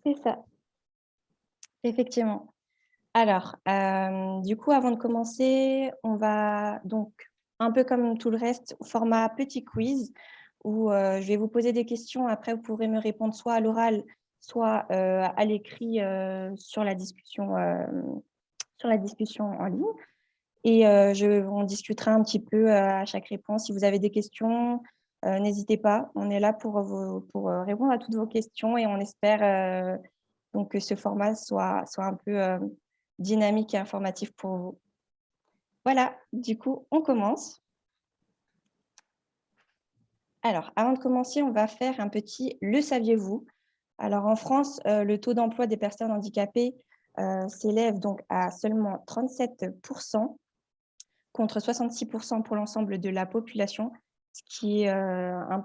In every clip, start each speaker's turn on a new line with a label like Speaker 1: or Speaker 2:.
Speaker 1: C'est ça, effectivement. Alors, du coup, avant de commencer, on va donc, un peu comme tout le reste, au format petit quiz, où je vais vous poser des questions. Après, vous pourrez me répondre soit à l'oral, soit à l'écrit sur la discussion en ligne. Et on discutera un petit peu à chaque réponse. Si vous avez des questions, n'hésitez pas. On est là pour répondre à toutes vos questions et on espère donc que ce format soit un peu dynamique et informatif pour vous. Voilà, du coup, on commence. Alors, avant de commencer, on va faire un petit « Le saviez-vous ». Alors, en France, le taux d'emploi des personnes handicapées s'élève donc à seulement 37%, contre 66% pour l'ensemble de la population, ce qui est un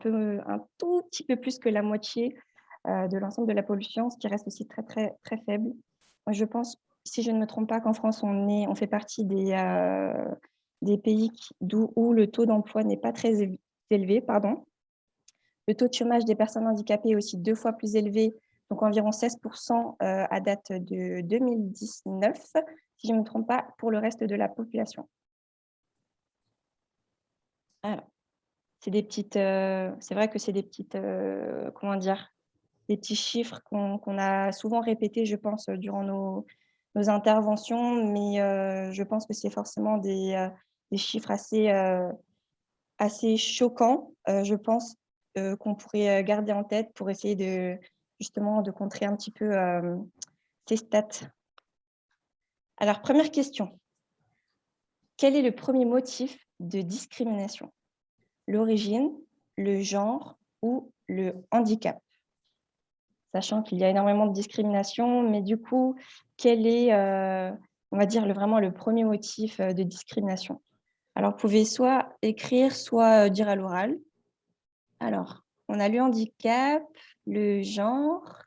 Speaker 1: tout petit peu plus que la moitié de l'ensemble de la pollution, ce qui reste aussi très, très, très faible. Je pense, si je ne me trompe pas, qu'en France, on fait partie des pays où le taux d'emploi n'est pas très élevé. Pardon. Le taux de chômage des personnes handicapées est aussi 2 fois plus élevé, donc environ 16% à date de 2019, si je ne me trompe pas, pour le reste de la population. Alors, c'est vrai que c'est des petites, comment dire, des petits chiffres qu'on a souvent répétés, je pense, durant nos interventions, mais je pense que c'est forcément des chiffres assez choquants, je pense, qu'on pourrait garder en tête pour essayer justement de contrer un petit peu ces stats. Alors, première question. Quel est le premier motif de discrimination ? L'origine, le genre ou le handicap? Sachant qu'il y a énormément de discrimination, mais du coup, quel est, on va dire, vraiment le premier motif de discrimination? Alors, vous pouvez soit écrire, soit dire à l'oral. Alors, on a le handicap, le genre.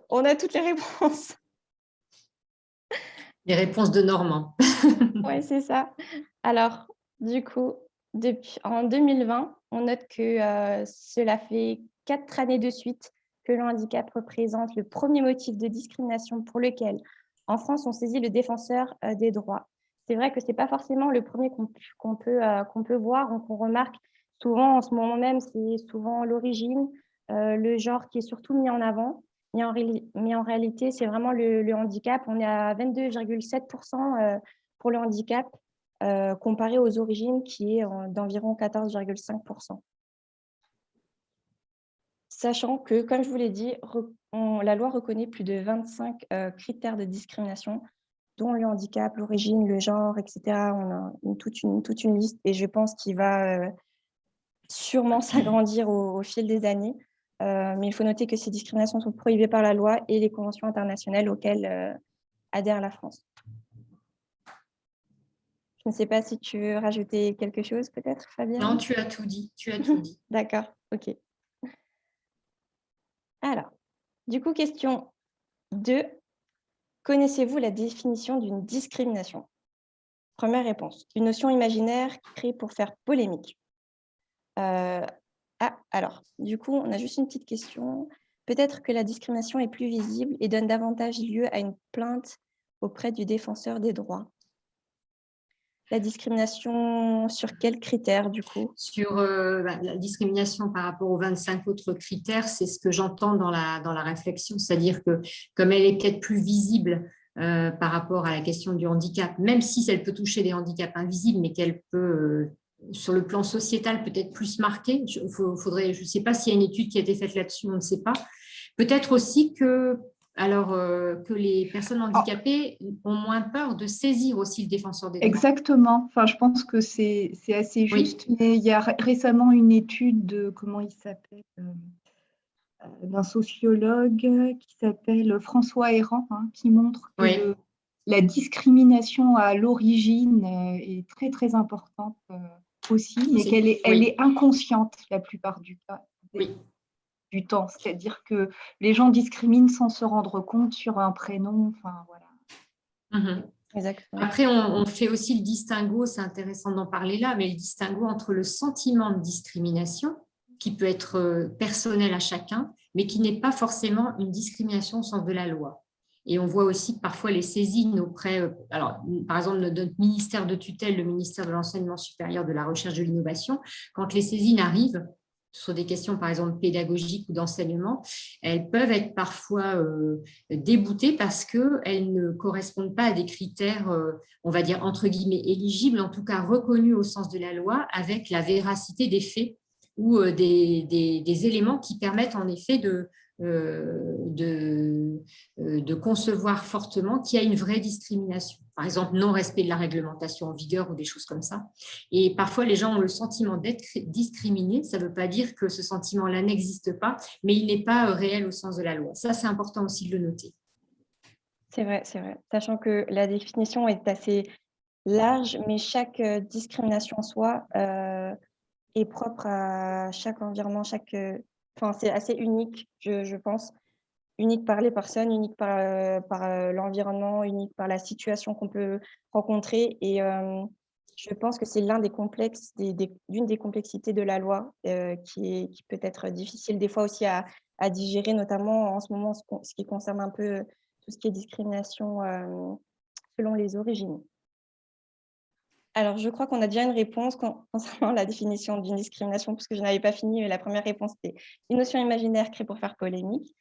Speaker 1: On a toutes les réponses.
Speaker 2: Les réponses de Normand.
Speaker 1: Oui, c'est ça. Alors, du coup, en 2020, on note que cela fait 4 années de suite que le handicap représente le premier motif de discrimination pour lequel, en France, on saisit le défenseur des droits. C'est vrai que ce n'est pas forcément le premier qu'on peut voir, qu'on remarque. Souvent, en ce moment même, c'est souvent l'origine, le genre qui est surtout mis en avant. Mais en réalité, c'est vraiment le handicap. On est à 22,7% pour le handicap, comparé aux origines qui est d'environ 14,5%. Sachant que, comme je vous l'ai dit, la loi reconnaît plus de 25 critères de discrimination, dont le handicap, l'origine, le genre, etc. On a toute une liste et je pense qu'il va sûrement s'agrandir au fil des années. Mais il faut noter que ces discriminations sont prohibées par la loi et les conventions internationales auxquelles adhère la France. Je ne sais pas si tu veux rajouter quelque chose, peut-être, Fabienne?
Speaker 2: Non, tu as tout dit. Tu as tout dit.
Speaker 1: D'accord, ok. Alors, du coup, question 2. Connaissez-vous la définition d'une discrimination? Première réponse. Une notion imaginaire créée pour faire polémique. Alors, du coup, on a juste une petite question. Peut-être que la discrimination est plus visible et donne davantage lieu à une plainte auprès du défenseur des droits. La discrimination sur quels critères, du coup?
Speaker 2: Sur la discrimination par rapport aux 25 autres critères, c'est ce que j'entends dans la réflexion, c'est-à-dire que comme elle est peut-être plus visible par rapport à la question du handicap, même si elle peut toucher des handicaps invisibles, mais qu'elle peut, sur le plan sociétal, peut-être plus marquer. Je ne sais pas s'il y a une étude qui a été faite là-dessus, on ne sait pas. Peut-être aussi que les personnes handicapées ont moins peur de saisir aussi le défenseur des droits.
Speaker 3: Exactement. Enfin, je pense que c'est assez juste, oui. Mais il y a récemment une étude de, comment il s'appelle, d'un sociologue qui s'appelle François Héran, qui montre que la discrimination à l'origine est très, très importante aussi, mais qu'elle est inconsciente la plupart du temps. Du temps, c'est-à-dire que les gens discriminent sans se rendre compte sur un prénom, enfin voilà.
Speaker 1: Exactement.
Speaker 2: Après, on fait aussi le distinguo, c'est intéressant d'en parler là, mais le distinguo entre le sentiment de discrimination qui peut être personnelle à chacun, mais qui n'est pas forcément une discrimination au sens de la loi. Et on voit aussi que parfois les saisines auprès, alors, par exemple, notre ministère de tutelle, le ministère de l'Enseignement supérieur, de la Recherche, de l'Innovation, quand les saisines arrivent sur des questions, par exemple, pédagogiques ou d'enseignement, elles peuvent être parfois déboutées parce qu'elles ne correspondent pas à des critères, on va dire, entre guillemets, éligibles, en tout cas reconnus au sens de la loi, avec la véracité des faits ou des éléments qui permettent en effet de concevoir fortement qu'il y a une vraie discrimination. Par exemple, non-respect de la réglementation en vigueur ou des choses comme ça. Et parfois, les gens ont le sentiment d'être discriminés. Ça ne veut pas dire que ce sentiment-là n'existe pas, mais il n'est pas réel au sens de la loi. Ça, c'est important aussi de le noter.
Speaker 1: C'est vrai, c'est vrai. Sachant que la définition est assez large, mais chaque discrimination en soi est propre à chaque environnement, enfin, c'est assez unique, je pense. Unique par les personnes, unique par l'environnement, unique par la situation qu'on peut rencontrer. Et je pense que c'est l'un des complexes, d'une des complexités de la loi qui peut être difficile des fois aussi à digérer, notamment en ce moment, ce qui concerne un peu tout ce qui est discrimination selon les origines. Alors, je crois qu'on a déjà une réponse concernant la définition d'une discrimination, parce que je n'avais pas fini, mais la première réponse, c'était une notion imaginaire créée pour faire polémique,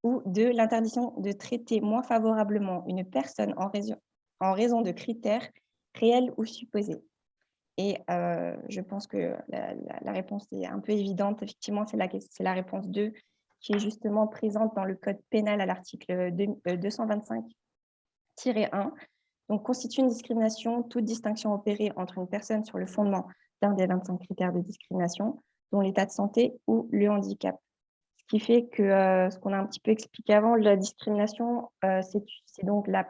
Speaker 1: ou de l'interdiction de traiter moins favorablement une personne en raison de critères réels ou supposés. Et je pense que la réponse est un peu évidente. Effectivement, c'est la réponse 2 qui est justement présente dans le Code pénal à l'article 225-1. Donc, constitue une discrimination toute distinction opérée entre une personne sur le fondement d'un des 25 critères de discrimination, dont l'état de santé ou le handicap. Ce qui fait que ce qu'on a un petit peu expliqué avant, la discrimination, c'est donc la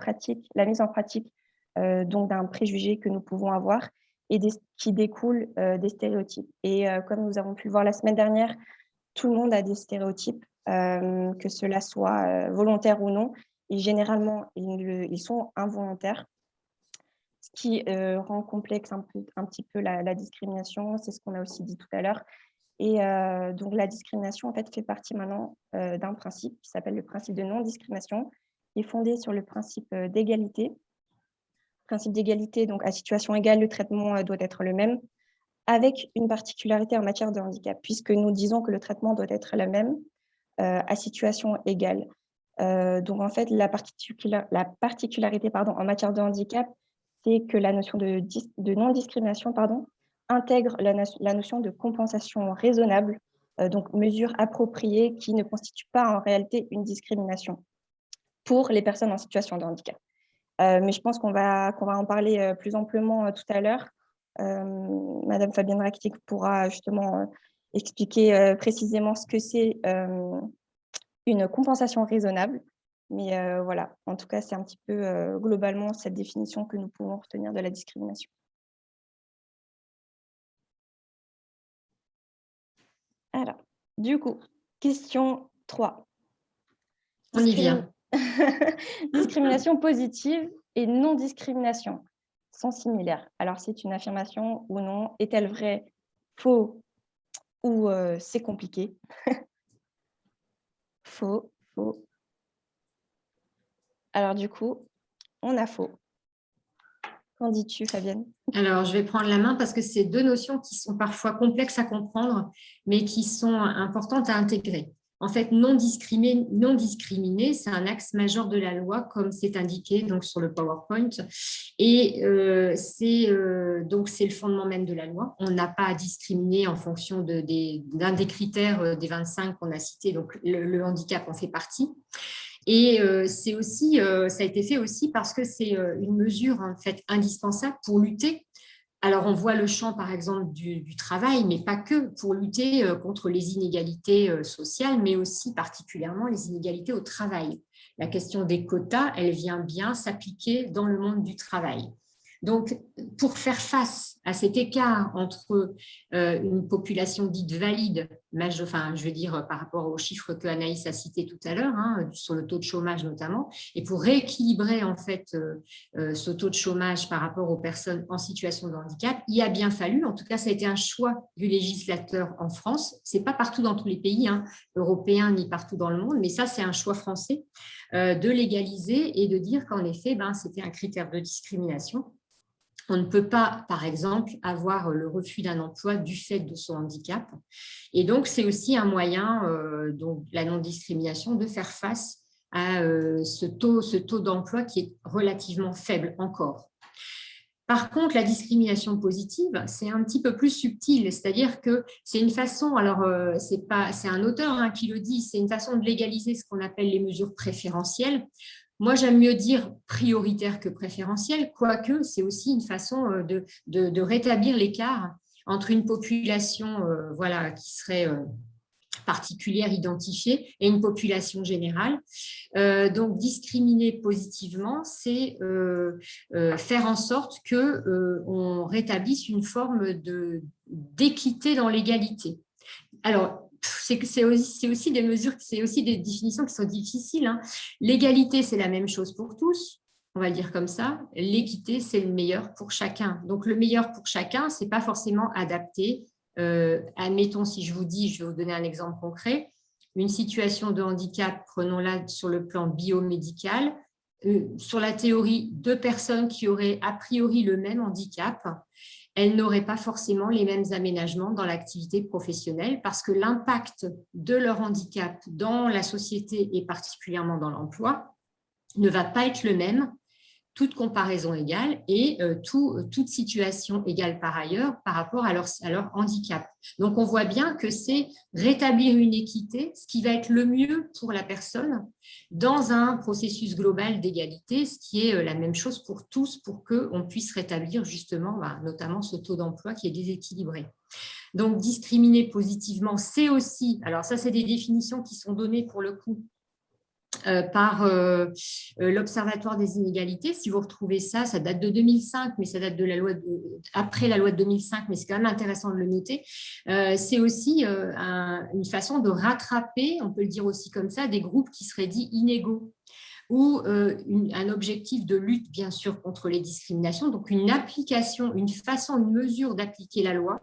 Speaker 1: mise en pratique donc d'un préjugé que nous pouvons avoir et qui découle des stéréotypes. Et comme nous avons pu le voir la semaine dernière, tout le monde a des stéréotypes, que cela soit volontaire ou non. Et généralement, ils sont involontaires. Ce qui rend complexe un petit peu la discrimination, c'est ce qu'on a aussi dit tout à l'heure. Et donc, la discrimination, en fait, fait partie maintenant d'un principe qui s'appelle le principe de non-discrimination, qui est fondé sur le principe d'égalité. Principe d'égalité, donc à situation égale, le traitement doit être le même, avec une particularité en matière de handicap, puisque nous disons que le traitement doit être le même à situation égale. Donc, en fait, la particularité en matière de handicap, c'est que la notion de non-discrimination intègre la notion de compensation raisonnable, donc mesure appropriée qui ne constitue pas en réalité une discrimination pour les personnes en situation de handicap. Mais je pense qu'on va en parler plus amplement tout à l'heure. Madame Fabienne Rakitic pourra justement expliquer précisément ce que c'est une compensation raisonnable. Mais voilà, en tout cas, c'est un petit peu globalement cette définition que nous pouvons retenir de la discrimination. Alors, du coup, question 3.
Speaker 2: On y vient.
Speaker 1: Discrimination positive et non-discrimination sont similaires. Alors, c'est une affirmation ou non? Est-elle vraie, faux ou c'est compliqué? Faux, faux. Alors, du coup, on a faux. Qu'en dis-tu, Fabienne?
Speaker 2: Alors, je vais prendre la main parce que c'est deux notions qui sont parfois complexes à comprendre, mais qui sont importantes à intégrer. En fait, non discriminé, c'est un axe majeur de la loi, comme c'est indiqué donc, sur le PowerPoint. Et c'est le fondement même de la loi. On n'a pas à discriminer en fonction d'un des critères des 25 qu'on a cités, donc le handicap en fait partie. Et c'est aussi, ça a été fait aussi parce que c'est une mesure en fait indispensable pour lutter. Alors, on voit le champ, par exemple, du travail, mais pas que, pour lutter contre les inégalités sociales, mais aussi particulièrement les inégalités au travail. La question des quotas, elle vient bien s'appliquer dans le monde du travail. Donc, pour faire face à cet écart entre une population dite valide, enfin, je veux dire par rapport aux chiffres que Anaïs a cités tout à l'heure, hein, sur le taux de chômage notamment, et pour rééquilibrer en fait ce taux de chômage par rapport aux personnes en situation de handicap, il a bien fallu, en tout cas ça a été un choix du législateur en France, c'est pas partout dans tous les pays européens ni partout dans le monde, mais ça c'est un choix français, de légaliser et de dire qu'en effet c'était un critère de discrimination. On ne peut pas, par exemple, avoir le refus d'un emploi du fait de son handicap. Et donc, c'est aussi un moyen, donc la non-discrimination, de faire face à ce taux d'emploi qui est relativement faible encore. Par contre, la discrimination positive, c'est un petit peu plus subtil, c'est-à-dire que c'est une façon, alors c'est un auteur qui le dit, c'est une façon de légaliser ce qu'on appelle les mesures préférentielles. Moi, j'aime mieux dire prioritaire que préférentiel, quoique c'est aussi une façon de rétablir l'écart entre une population qui serait particulière identifiée et une population générale. Donc, discriminer positivement, c'est faire en sorte qu'on rétablisse une forme d'équité dans l'égalité. Alors, c'est aussi des mesures, c'est aussi des définitions qui sont difficiles. L'égalité, c'est la même chose pour tous, on va le dire comme ça. L'équité, c'est le meilleur pour chacun. Donc, le meilleur pour chacun, ce n'est pas forcément adapté. Admettons, si je vous dis, je vais vous donner un exemple concret, une situation de handicap, prenons-la sur le plan biomédical, sur la théorie, 2 personnes qui auraient a priori le même handicap, elles n'auraient pas forcément les mêmes aménagements dans l'activité professionnelle parce que l'impact de leur handicap dans la société et particulièrement dans l'emploi ne va pas être le même, toute comparaison égale et toute situation égale par ailleurs par rapport à leur handicap. Donc, on voit bien que c'est rétablir une équité, ce qui va être le mieux pour la personne dans un processus global d'égalité, ce qui est la même chose pour tous pour qu'on puisse rétablir justement notamment ce taux d'emploi qui est déséquilibré. Donc, discriminer positivement, c'est aussi, alors ça c'est des définitions qui sont données pour le coup par l'Observatoire des inégalités. Si vous retrouvez ça, ça date de 2005, mais ça date de la loi après la loi de 2005, mais c'est quand même intéressant de le noter. C'est aussi une façon de rattraper, on peut le dire aussi comme ça, des groupes qui seraient dits inégaux ou un objectif de lutte, bien sûr, contre les discriminations, donc une application, une façon, une mesure d'appliquer la loi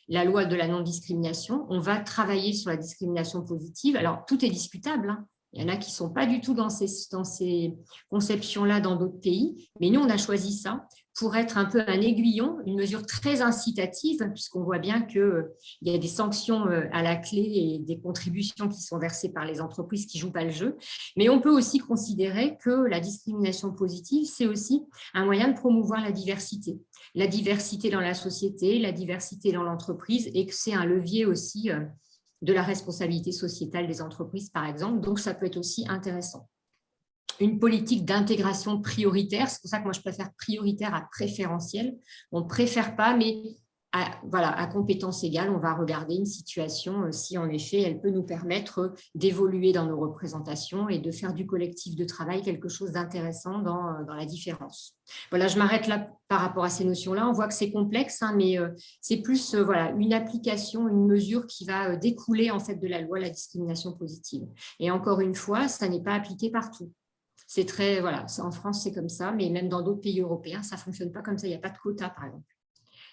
Speaker 2: de la non-discrimination. On va travailler sur la discrimination positive. Alors, tout est discutable, Il y en a qui ne sont pas du tout dans ces conceptions-là dans d'autres pays, mais nous, on a choisi ça pour être un peu un aiguillon, une mesure très incitative, puisqu'on voit bien qu'il y a des sanctions à la clé et des contributions qui sont versées par les entreprises qui ne jouent pas le jeu. Mais on peut aussi considérer que la discrimination positive, c'est aussi un moyen de promouvoir la diversité dans la société, la diversité dans l'entreprise, et que c'est un levier aussi de la responsabilité sociétale des entreprises, par exemple. Donc, ça peut être aussi intéressant. Une politique d'intégration prioritaire, c'est pour ça que moi, je préfère prioritaire à préférentiel. On ne préfère pas, mais à compétence égale, on va regarder une situation si, en effet, elle peut nous permettre d'évoluer dans nos représentations et de faire du collectif de travail quelque chose d'intéressant dans la différence. Voilà, je m'arrête là par rapport à ces notions-là. On voit que c'est complexe, mais c'est plus une application, une mesure qui va découler en fait de la loi la discrimination positive. Et encore une fois, ça n'est pas appliqué partout. C'est très, en France, c'est comme ça, mais même dans d'autres pays européens, ça ne fonctionne pas comme ça. Il n'y a pas de quota, par exemple.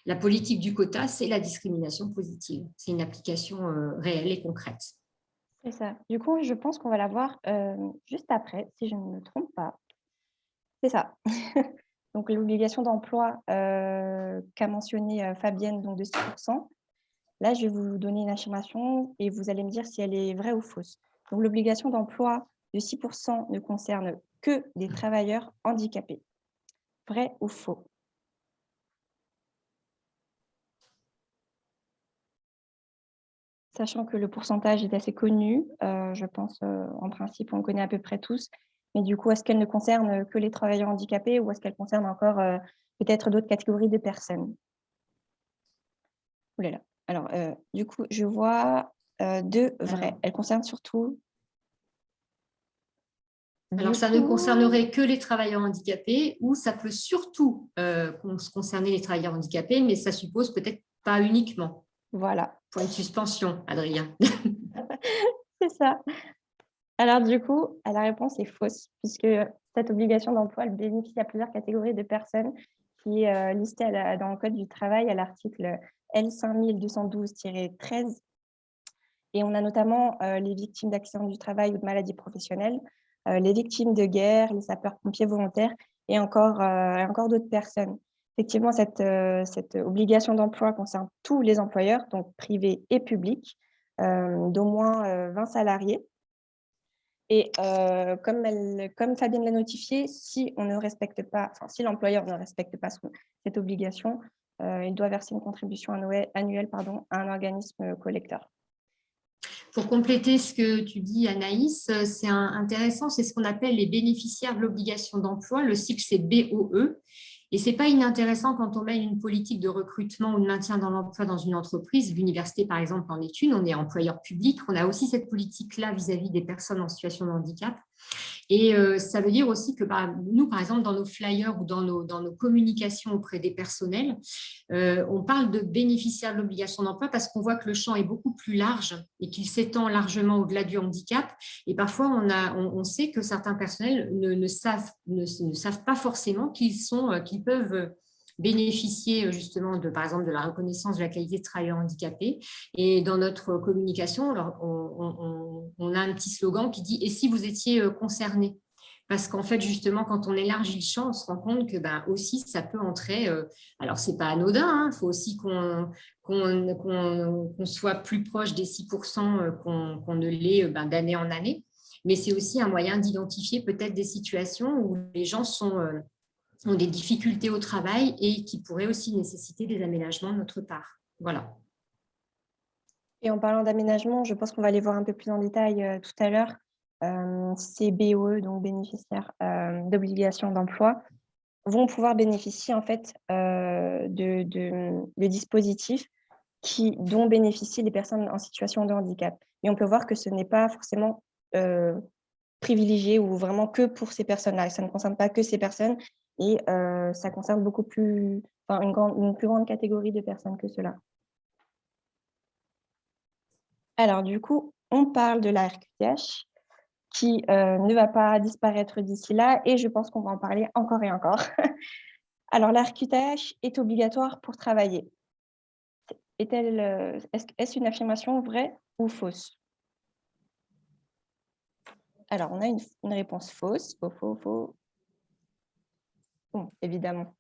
Speaker 2: La politique du quota, c'est la discrimination positive. C'est une application réelle et concrète.
Speaker 1: C'est ça. Du coup, je pense qu'on va la voir juste après, si je ne me trompe pas. C'est ça. Donc, l'obligation d'emploi qu'a mentionné Fabienne, donc de 6%. Là, je vais vous donner une affirmation et vous allez me dire si elle est vraie ou fausse. Donc, l'obligation d'emploi de 6% ne concerne que des travailleurs handicapés. Vrai ou faux? Sachant que le pourcentage est assez connu, je pense, en principe, on le connaît à peu près tous. Mais du coup, est-ce qu'elle ne concerne que les travailleurs handicapés ou est-ce qu'elle concerne encore peut-être d'autres catégories de personnes? Ouh là là. Alors, du coup, je vois 2 vrais. Elle concerne surtout
Speaker 2: Alors, ça ne concernerait que les travailleurs handicapés ou ça peut surtout concerner les travailleurs handicapés, mais ça suppose peut-être pas uniquement.
Speaker 1: Voilà.
Speaker 2: Pour une suspension, Adrien.
Speaker 1: C'est ça. Alors du coup, la réponse est fausse, puisque cette obligation d'emploi, elle bénéficie à plusieurs catégories de personnes qui est listée dans le Code du travail à l'article L5212-13. Et on a notamment les victimes d'accidents du travail ou de maladies professionnelles, les victimes de guerre, les sapeurs-pompiers volontaires et encore d'autres personnes. Effectivement, cette obligation d'emploi concerne tous les employeurs, donc privés et publics, d'au moins 20 salariés. Et comme Fabienne l'a notifié, si si l'employeur ne respecte pas cette obligation, il doit verser une contribution annuelle à un organisme collecteur.
Speaker 2: Pour compléter ce que tu dis, Anaïs, c'est intéressant, c'est ce qu'on appelle les bénéficiaires de l'obligation d'emploi. Le cycle, c'est BOE. Et ce n'est pas inintéressant quand on mène une politique de recrutement ou de maintien dans l'emploi dans une entreprise. L'université, par exemple, en est une. On est employeur public. On a aussi cette politique-là vis-à-vis des personnes en situation de handicap. Et ça veut dire aussi que nous, par exemple, dans nos flyers ou dans nos communications auprès des personnels, on parle de bénéficiaires de l'obligation d'emploi parce qu'on voit que le champ est beaucoup plus large et qu'il s'étend largement au-delà du handicap. Et parfois, on sait que certains personnels ne savent pas forcément qu'ils peuvent bénéficier justement par exemple de la reconnaissance de la qualité de travailleur handicapé. Et dans notre communication, on a un petit slogan qui dit « Et si vous étiez concerné ?» Parce qu'en fait, justement, quand on élargit le champ, on se rend compte que aussi, ça peut entrer… alors, ce n'est pas anodin, il faut aussi qu'on soit plus proche des 6% qu'on ne l'est d'année en année. Mais c'est aussi un moyen d'identifier peut-être des situations où les gens ont des difficultés au travail et qui pourraient aussi nécessiter des aménagements de notre part. Voilà.
Speaker 1: Et en parlant d'aménagement, je pense qu'on va aller voir un peu plus en détail tout à l'heure. Ces BOE, donc bénéficiaires d'obligation d'emploi, vont pouvoir bénéficier en fait de dispositifs dont bénéficient les personnes en situation de handicap. Et on peut voir que ce n'est pas forcément privilégié ou vraiment que pour ces personnes-là. Ça ne concerne pas que ces personnes et ça concerne une plus grande catégorie de personnes que cela. Alors du coup, on parle de la RQTH qui ne va pas disparaître d'ici là et je pense qu'on va en parler encore et encore. Alors la RQTH est obligatoire pour travailler. Est-ce une affirmation vraie ou fausse? Alors, on a une réponse fausse. Faux. Bon, évidemment,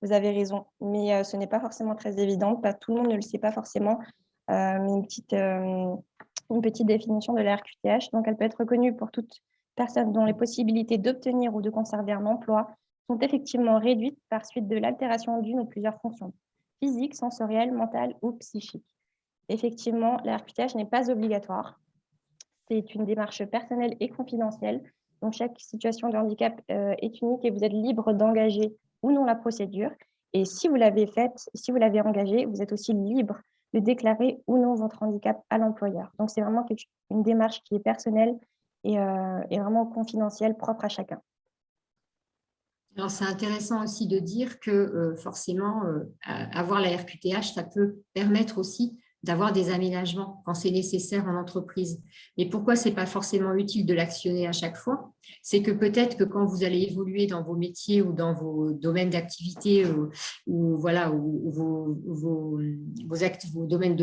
Speaker 1: vous avez raison. Mais ce n'est pas forcément très évident. Pas tout le monde ne le sait pas forcément. Mais une petite définition de la RQTH. Donc, elle peut être reconnue pour toute personne dont les possibilités d'obtenir ou de conserver un emploi sont effectivement réduites par suite de l'altération d'une ou plusieurs fonctions physiques, sensorielles, mentales ou psychiques. Effectivement, la RQTH n'est pas obligatoire. C'est une démarche personnelle et confidentielle. Donc, chaque situation de handicap est unique et vous êtes libre d'engager ou non la procédure. Et si vous l'avez faite, si vous l'avez engagée, vous êtes aussi libre de déclarer ou non votre handicap à l'employeur. Donc, c'est vraiment une démarche qui est personnelle et vraiment confidentielle, propre à chacun.
Speaker 2: Alors, c'est intéressant aussi de dire que forcément, avoir la RQTH, ça peut permettre aussi d'avoir des aménagements quand c'est nécessaire en entreprise. Mais pourquoi ce n'est pas forcément utile de l'actionner à chaque fois? C'est que peut-être que quand vous allez évoluer dans vos métiers ou dans vos domaines d'activité ou vos domaines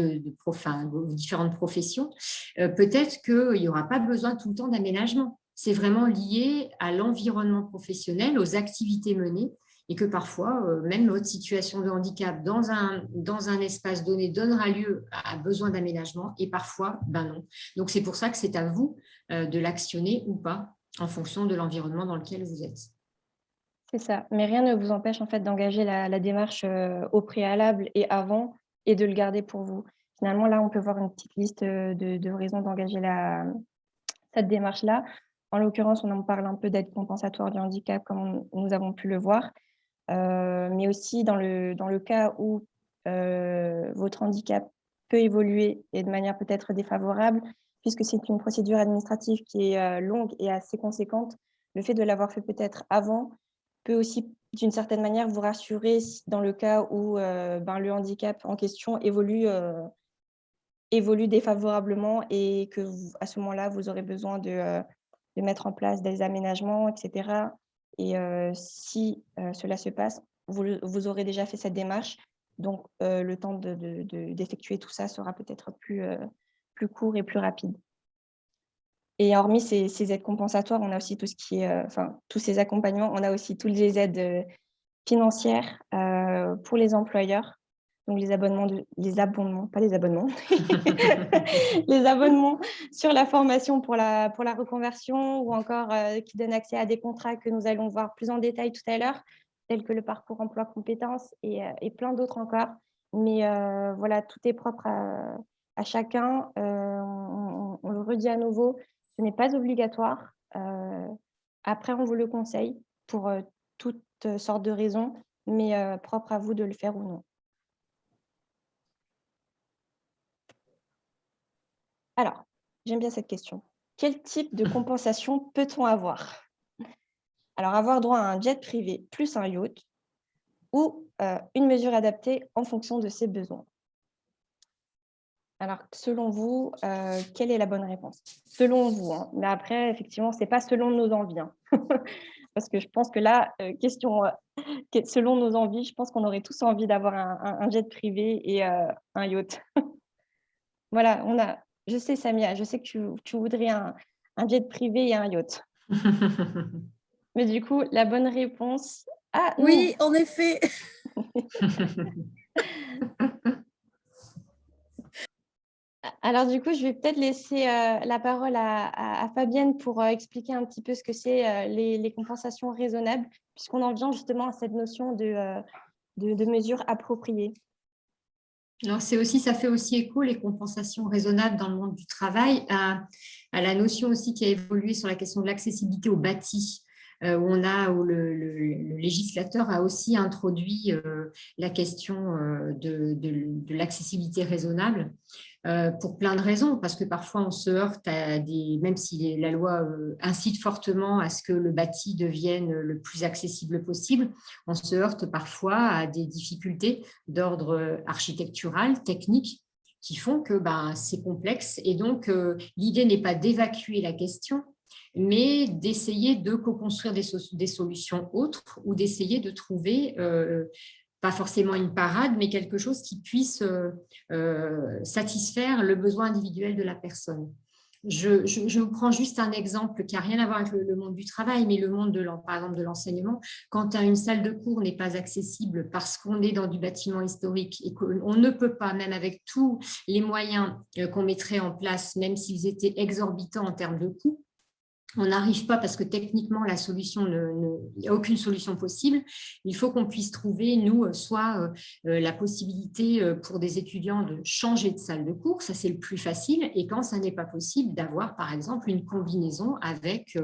Speaker 2: vos différentes professions, peut-être qu'il n'y aura pas besoin tout le temps d'aménagement. C'est vraiment lié à l'environnement professionnel, aux activités menées, et que parfois, même votre situation de handicap dans un espace donné donnera lieu à besoin d'aménagement, et parfois, non. Donc, c'est pour ça que c'est à vous de l'actionner ou pas, en fonction de l'environnement dans lequel vous êtes.
Speaker 1: C'est ça, mais rien ne vous empêche en fait d'engager la démarche au préalable et avant, et de le garder pour vous. Finalement, là, on peut voir une petite liste de raisons d'engager cette démarche-là. En l'occurrence, on en parle un peu d'aide compensatoire du handicap, comme nous avons pu le voir, mais aussi dans le cas où votre handicap peut évoluer et de manière peut-être défavorable, puisque c'est une procédure administrative qui est longue et assez conséquente. Le fait de l'avoir fait peut-être avant peut aussi, d'une certaine manière, vous rassurer dans le cas où le handicap en question évolue défavorablement et que à ce moment-là, vous aurez besoin de mettre en place des aménagements, etc. Et si cela se passe, vous aurez déjà fait cette démarche. Donc, le temps d'effectuer tout ça sera peut-être plus court et plus rapide. Et hormis ces aides compensatoires, on a aussi tout ce qui est, tous ces accompagnements, on a aussi toutes les aides financières pour les employeurs. Donc, les abonnements, pas les abonnements, les abonnements sur la formation pour la reconversion ou encore qui donnent accès à des contrats que nous allons voir plus en détail tout à l'heure, tels que le parcours emploi compétences et plein d'autres encore. Mais voilà, tout est propre à chacun. On le redit à nouveau, ce n'est pas obligatoire. Après, on vous le conseille pour toutes sortes de raisons, mais propre à vous de le faire ou non. Alors, j'aime bien cette question. Quel type de compensation peut-on avoir? Alors, avoir droit à un jet privé plus un yacht ou une mesure adaptée en fonction de ses besoins. Alors, selon vous, quelle est la bonne réponse? Selon vous, hein. Mais après, effectivement, ce n'est pas selon nos envies. Hein. Parce que je pense que là, selon nos envies, je pense qu'on aurait tous envie d'avoir un jet privé et un yacht. Voilà, je sais, Samia, je sais que tu voudrais un jet privé et un yacht. Mais du coup, la bonne réponse... Ah,
Speaker 4: oui, en effet.
Speaker 1: Alors du coup, je vais peut-être laisser la parole à Fabienne pour expliquer un petit peu ce que c'est les compensations raisonnables, puisqu'on en vient justement à cette notion de mesures appropriées.
Speaker 2: Alors, ça fait aussi écho, les compensations raisonnables dans le monde du travail, à la notion aussi qui a évolué sur la question de l'accessibilité au bâti, où le législateur a aussi introduit la question de l'accessibilité raisonnable. Pour plein de raisons, parce que parfois on se heurte même si la loi incite fortement à ce que le bâti devienne le plus accessible possible, on se heurte parfois à des difficultés d'ordre architectural, technique, qui font que c'est complexe. Et donc, l'idée n'est pas d'évacuer la question, mais d'essayer de co-construire des solutions autres ou d'essayer de trouver... pas forcément une parade, mais quelque chose qui puisse satisfaire le besoin individuel de la personne. Je vous prends juste un exemple qui n'a rien à voir avec le monde du travail, mais le monde, par exemple, de l'enseignement. Quand une salle de cours n'est pas accessible parce qu'on est dans du bâtiment historique et qu'on ne peut pas, même avec tous les moyens qu'on mettrait en place, même s'ils étaient exorbitants en termes de coûts, on n'arrive pas parce que techniquement, il n'y a aucune solution possible. Il faut qu'on puisse trouver, nous, soit la possibilité pour des étudiants de changer de salle de cours, ça c'est le plus facile, et quand ça n'est pas possible, d'avoir par exemple une combinaison avec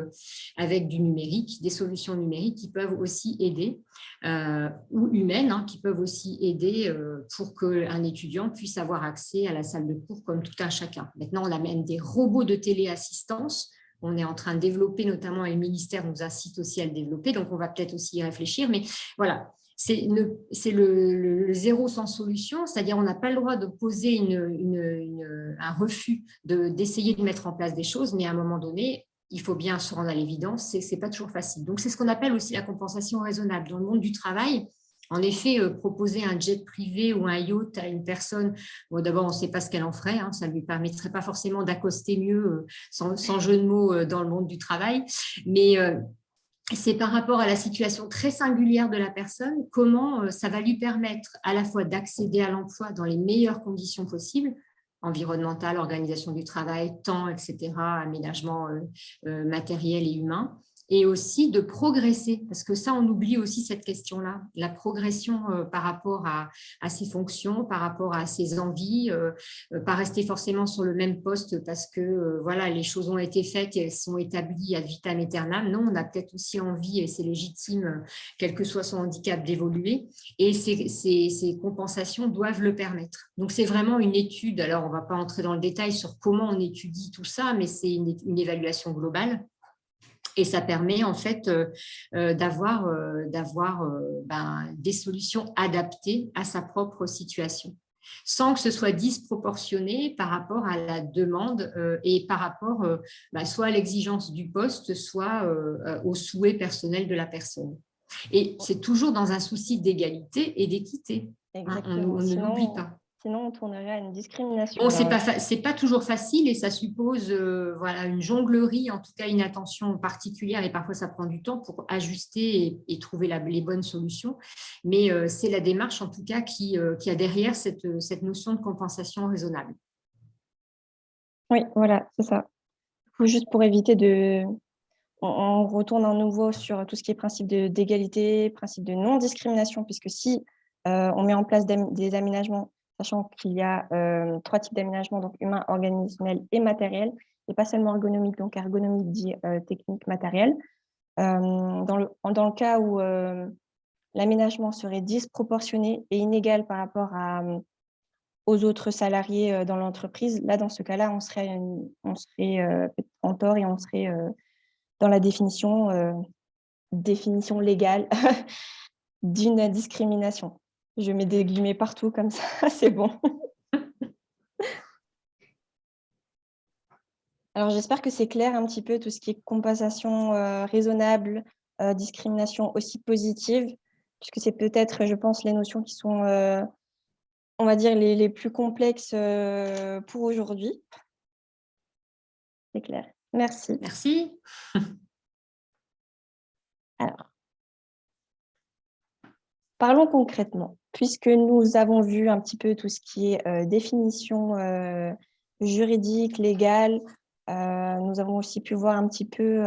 Speaker 2: du numérique, des solutions numériques qui peuvent aussi aider, ou humaines, hein, qui peuvent aussi aider pour qu'un étudiant puisse avoir accès à la salle de cours comme tout un chacun. Maintenant, on a même des robots de téléassistance. On est en train de développer, notamment, et le ministère nous incite aussi à le développer, donc on va peut-être aussi y réfléchir. Mais voilà, c'est le zéro sans solution, c'est-à-dire on n'a pas le droit de poser un refus d'essayer de mettre en place des choses, mais à un moment donné, il faut bien se rendre à l'évidence, ce n'est pas toujours facile. Donc, c'est ce qu'on appelle aussi la compensation raisonnable. Dans le monde du travail, en effet, proposer un jet privé ou un yacht à une personne, bon, d'abord, on ne sait pas ce qu'elle en ferait, hein, ça ne lui permettrait pas forcément d'accoster mieux, sans jeu de mots, dans le monde du travail, mais c'est par rapport à la situation très singulière de la personne, comment ça va lui permettre à la fois d'accéder à l'emploi dans les meilleures conditions possibles, environnementales, organisation du travail, temps, etc., aménagement matériel et humain, et aussi de progresser, parce que ça, on oublie aussi cette question-là, la progression par rapport à ses fonctions, par rapport à ses envies, pas rester forcément sur le même poste parce que voilà, les choses ont été faites et elles sont établies ad vitam aeternam. Non, on a peut-être aussi envie, et c'est légitime, quel que soit son handicap, d'évoluer, et ces compensations doivent le permettre. Donc, c'est vraiment une étude. Alors, on ne va pas entrer dans le détail sur comment on étudie tout ça, mais c'est une évaluation globale. Et ça permet en fait d'avoir des solutions adaptées à sa propre situation, sans que ce soit disproportionné par rapport à la demande et par rapport soit à l'exigence du poste, soit au souhait personnel de la personne. Et c'est toujours dans un souci d'égalité et d'équité.
Speaker 1: Exactement.
Speaker 2: On ne l'oublie pas.
Speaker 1: Sinon, on tournerait à une discrimination.
Speaker 2: Bon, c'est pas toujours facile et ça suppose une jonglerie, en tout cas une attention particulière, et parfois ça prend du temps pour ajuster et trouver les bonnes solutions. Mais c'est la démarche en tout cas qui a derrière cette notion de compensation raisonnable.
Speaker 1: Oui, voilà, c'est ça. Juste pour éviter on retourne à nouveau sur tout ce qui est principe d'égalité, principe de non-discrimination, puisque si on met en place des aménagements, sachant qu'il y a 3 types d'aménagements, donc humain, organisationnel et matériel, et pas seulement ergonomique, donc ergonomique dit technique, matériel. Dans le cas où l'aménagement serait disproportionné et inégal par rapport aux autres salariés dans l'entreprise, là, dans ce cas-là, on serait en tort et on serait dans la définition légale d'une discrimination. Je mets des guillemets partout comme ça, c'est bon. Alors, j'espère que c'est clair un petit peu tout ce qui est compensation raisonnable, discrimination aussi positive, puisque c'est peut-être, je pense, les notions qui sont, on va dire, les plus complexes pour aujourd'hui. C'est clair. Merci.
Speaker 2: Merci.
Speaker 1: Alors, parlons concrètement, puisque nous avons vu un petit peu tout ce qui est définition juridique, légale. Nous avons aussi pu voir un petit peu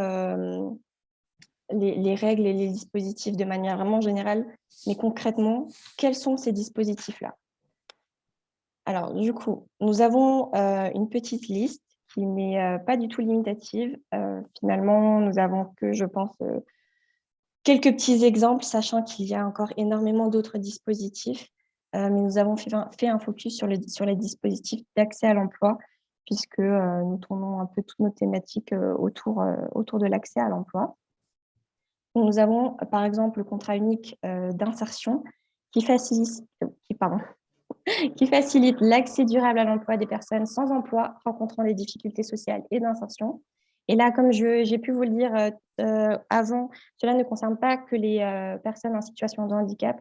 Speaker 1: les règles et les dispositifs de manière vraiment générale. Mais concrètement, quels sont ces dispositifs-là? Alors, du coup, nous avons une petite liste qui n'est pas du tout limitative. Finalement, nous avons que, je pense, quelques petits exemples, sachant qu'il y a encore énormément d'autres dispositifs. Mais nous avons fait un focus sur les dispositifs d'accès à l'emploi, puisque nous tournons un peu toutes nos thématiques autour de l'accès à l'emploi. Nous avons, par exemple, le contrat unique d'insertion qui facilite l'accès durable à l'emploi des personnes sans emploi rencontrant des difficultés sociales et d'insertion. Et là, comme j'ai pu vous le dire avant, cela ne concerne pas que les personnes en situation de handicap.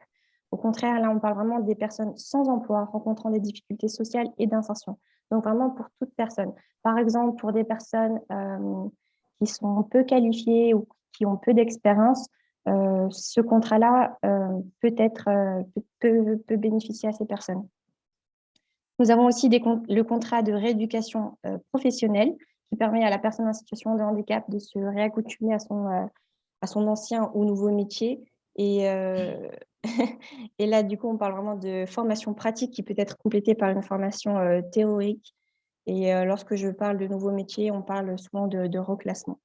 Speaker 1: Au contraire, là, on parle vraiment des personnes sans emploi rencontrant des difficultés sociales et d'insertion. Donc, vraiment pour toute personne. Par exemple, pour des personnes qui sont peu qualifiées ou qui ont peu d'expérience, ce contrat-là peut bénéficier à ces personnes. Nous avons aussi le contrat de rééducation professionnelle qui permet à la personne en situation de handicap de se réaccoutumer à son ancien ou nouveau métier. Et là, du coup, on parle vraiment de formation pratique qui peut être complétée par une formation théorique. Et lorsque je parle de nouveau métier, on parle souvent de reclassement.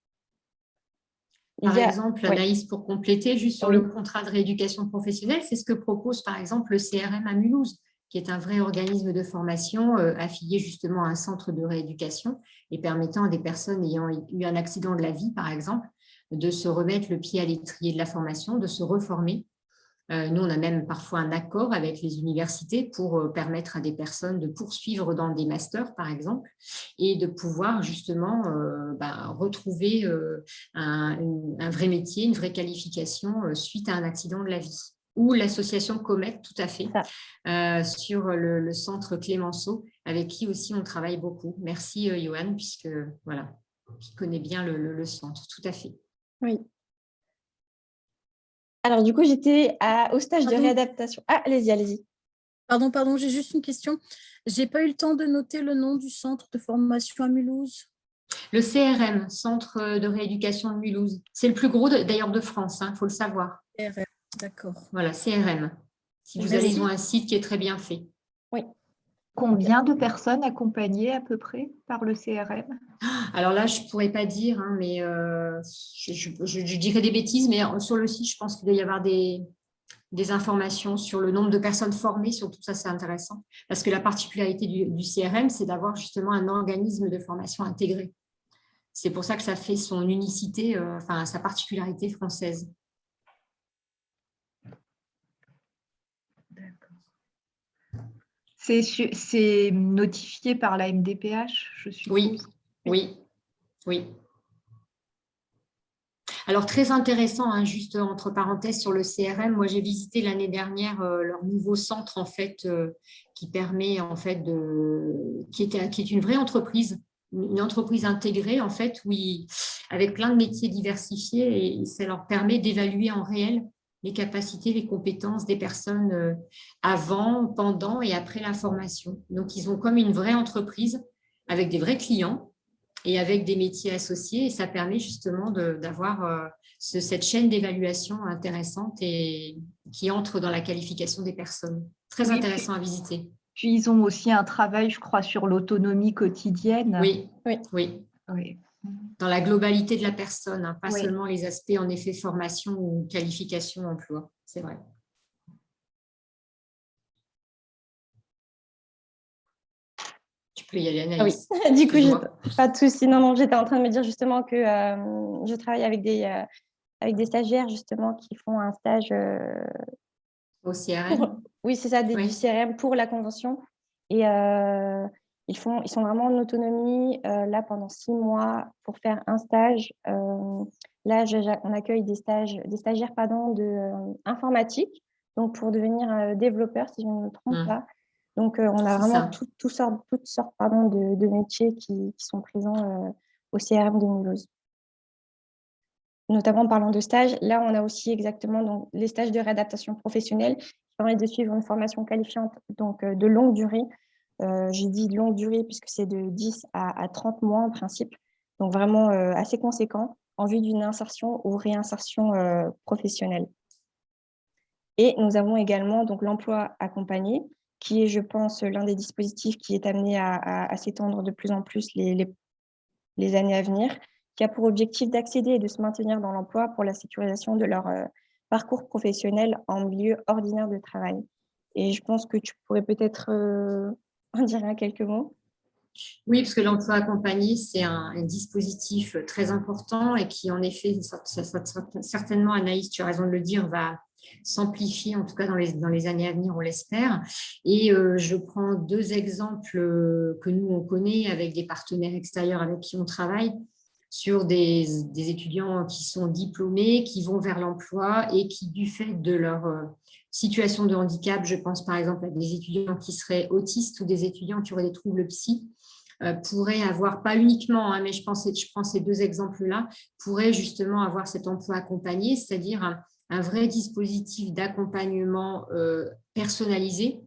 Speaker 2: Par exemple, Anaïs, pour compléter, juste sur
Speaker 1: Oui.
Speaker 2: le contrat de rééducation professionnelle, c'est ce que propose par exemple le CRM à Mulhouse, qui est un vrai organisme de formation affilié justement à un centre de rééducation et permettant à des personnes ayant eu un accident de la vie, par exemple, de se remettre le pied à l'étrier de la formation, de se reformer. Nous, on a même parfois un accord avec les universités pour permettre à des personnes de poursuivre dans des masters, par exemple, et de pouvoir justement retrouver un vrai métier, une vraie qualification suite à un accident de la vie. Ou l'association Comet, tout à fait, sur le centre Clémenceau, avec qui aussi on travaille beaucoup. Merci, Johan, puisque voilà, qui connaît bien le centre, tout à fait.
Speaker 1: Oui. Alors, du coup, j'étais au stage de réadaptation. Ah, allez-y.
Speaker 4: Pardon, j'ai juste une question. J'ai pas eu le temps de noter le nom du centre de formation à Mulhouse.
Speaker 2: Le CRM, Centre de rééducation de Mulhouse. C'est le plus gros d'ailleurs de France, il faut le savoir.
Speaker 4: CRM, d'accord.
Speaker 2: Voilà, CRM. Si vous allez, ils ont un site qui est très bien fait.
Speaker 1: Oui.
Speaker 3: Combien de personnes accompagnées à peu près par le CRM?
Speaker 2: Alors là, je ne pourrais pas dire, mais je dirais des bêtises, mais sur le site, je pense qu'il doit y avoir des informations sur le nombre de personnes formées, surtout ça, c'est intéressant. Parce que la particularité du CRM, c'est d'avoir justement un organisme de formation intégré. C'est pour ça que ça fait son unicité, sa particularité française.
Speaker 3: C'est notifié par la MDPH, je suppose.
Speaker 2: Oui. Alors, très intéressant, juste entre parenthèses sur le CRM, moi j'ai visité l'année dernière leur nouveau centre en fait qui permet en fait qui est une vraie entreprise, une entreprise intégrée en fait, avec plein de métiers diversifiés et ça leur permet d'évaluer en réel les capacités, les compétences des personnes avant, pendant et après la formation. Donc, ils ont comme une vraie entreprise avec des vrais clients et avec des métiers associés. Et ça permet justement d'avoir cette chaîne d'évaluation intéressante et qui entre dans la qualification des personnes. Très intéressant à visiter.
Speaker 3: Puis, ils ont aussi un travail, je crois, sur l'autonomie quotidienne.
Speaker 2: Oui. Dans la globalité de la personne, pas seulement les aspects, en effet, formation ou qualification, emploi. C'est vrai. Tu peux y aller, Anaïs.
Speaker 1: Ah oui. Du coup, pas de souci. Non, j'étais en train de me dire justement que je travaille avec des stagiaires justement qui font un stage
Speaker 2: au CRM.
Speaker 1: Oui, c'est ça, du CRM pour la convention. Et ils sont vraiment en autonomie là pendant 6 mois pour faire un stage. Là, on accueille des stagiaires informatique, donc pour devenir développeur, si je ne me trompe pas. Donc, on a vraiment toutes sortes de métiers qui sont présents au CRM de Mulhouse. Notamment en parlant de stages, là, on a aussi exactement les stages de réadaptation professionnelle qui permettent de suivre une formation qualifiante donc, de longue durée. J'ai dit longue durée puisque c'est de 10 à 30 mois en principe, donc vraiment assez conséquent en vue d'une insertion ou réinsertion professionnelle. Et nous avons également donc l'emploi accompagné, qui est, je pense, l'un des dispositifs qui est amené à s'étendre de plus en plus les années à venir, qui a pour objectif d'accéder et de se maintenir dans l'emploi pour la sécurisation de leur parcours professionnel en milieu ordinaire de travail. Et je pense que tu pourrais peut-être en dire quelques mots.
Speaker 2: Oui, parce que l'emploi accompagné, c'est un dispositif très important et qui, en effet, certainement, Anaïs, tu as raison de le dire, va s'amplifier, en tout cas dans les années à venir, on l'espère. Et je prends 2 exemples que nous, on connaît avec des partenaires extérieurs avec qui on travaille sur des étudiants qui sont diplômés, qui vont vers l'emploi et qui, du fait de leur situation de handicap, je pense par exemple à des étudiants qui seraient autistes ou des étudiants qui auraient des troubles psy, pourraient avoir, pas uniquement, mais je prends ces 2 exemples-là, pourraient justement avoir cet emploi accompagné, c'est-à-dire un vrai dispositif d'accompagnement personnalisé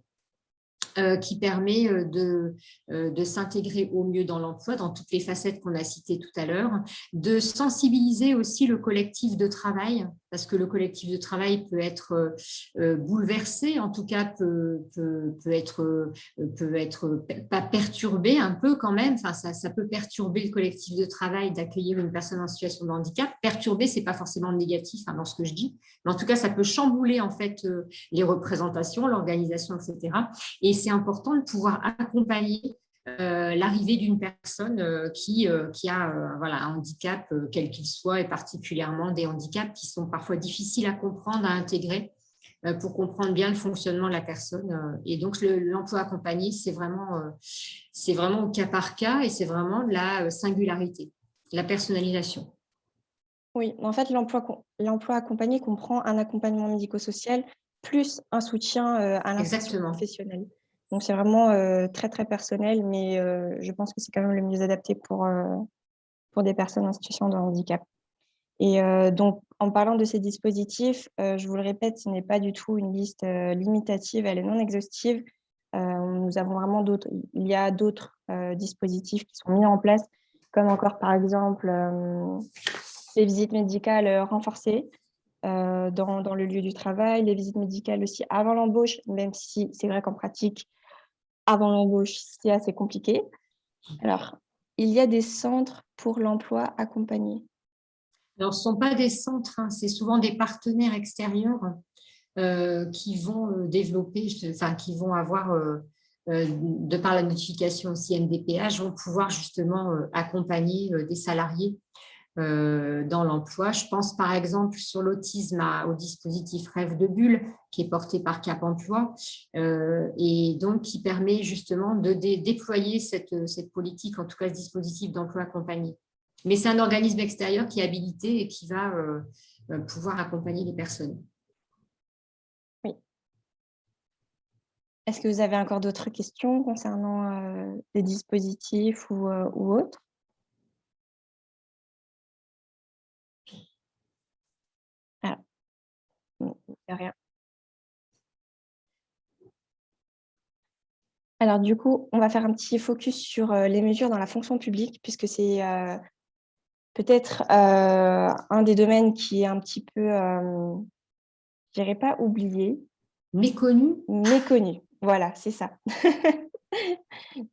Speaker 2: qui permet de s'intégrer au mieux dans l'emploi, dans toutes les facettes qu'on a citées tout à l'heure, de sensibiliser aussi le collectif de travail, parce que le collectif de travail peut être bouleversé, en tout cas peut être pas perturbé un peu quand même, enfin ça peut perturber le collectif de travail d'accueillir une personne en situation de handicap. Perturber, c'est pas forcément négatif dans ce que je dis, mais en tout cas ça peut chambouler en fait les représentations, l'organisation, etc. Et c'est important de pouvoir accompagner l'arrivée d'une personne qui a un handicap, quel qu'il soit, et particulièrement des handicaps qui sont parfois difficiles à comprendre, à intégrer, pour comprendre bien le fonctionnement de la personne. Et donc, l'emploi accompagné, c'est vraiment au cas par cas et c'est vraiment de la singularité, la personnalisation.
Speaker 1: Oui, en fait, l'emploi accompagné comprend un accompagnement médico-social plus un soutien à l'insertion professionnelle. Donc, c'est vraiment très, très personnel, mais je pense que c'est quand même le mieux adapté pour des personnes en situation de handicap. Et donc, en parlant de ces dispositifs, je vous le répète, ce n'est pas du tout une liste limitative, elle est non exhaustive. Nous avons vraiment il y a d'autres dispositifs qui sont mis en place, comme encore par exemple les visites médicales renforcées dans le lieu du travail, les visites médicales aussi avant l'embauche, même si c'est vrai qu'en pratique, avant l'embauche, c'est assez compliqué. Alors, il y a des centres pour l'emploi accompagné.
Speaker 2: Alors, ce ne sont pas des centres, hein, c'est souvent des partenaires extérieurs qui vont développer, enfin, qui vont avoir, de par la notification aussi MDPH, vont pouvoir justement accompagner des salariés dans l'emploi. Je pense par exemple sur l'autisme au dispositif Rêve de Bulle qui est porté par Cap Emploi et donc qui permet justement de déployer cette politique, en tout cas ce dispositif d'emploi accompagné. Mais c'est un organisme extérieur qui est habilité et qui va pouvoir accompagner les personnes.
Speaker 1: Oui. Est-ce que vous avez encore d'autres questions concernant les dispositifs ou autres? Ah, il n'y a rien. Alors du coup, on va faire un petit focus sur les mesures dans la fonction publique, puisque c'est peut-être un des domaines qui est un petit peu, je dirais pas oublié.
Speaker 2: Méconnu.
Speaker 1: Méconnu, voilà, c'est ça.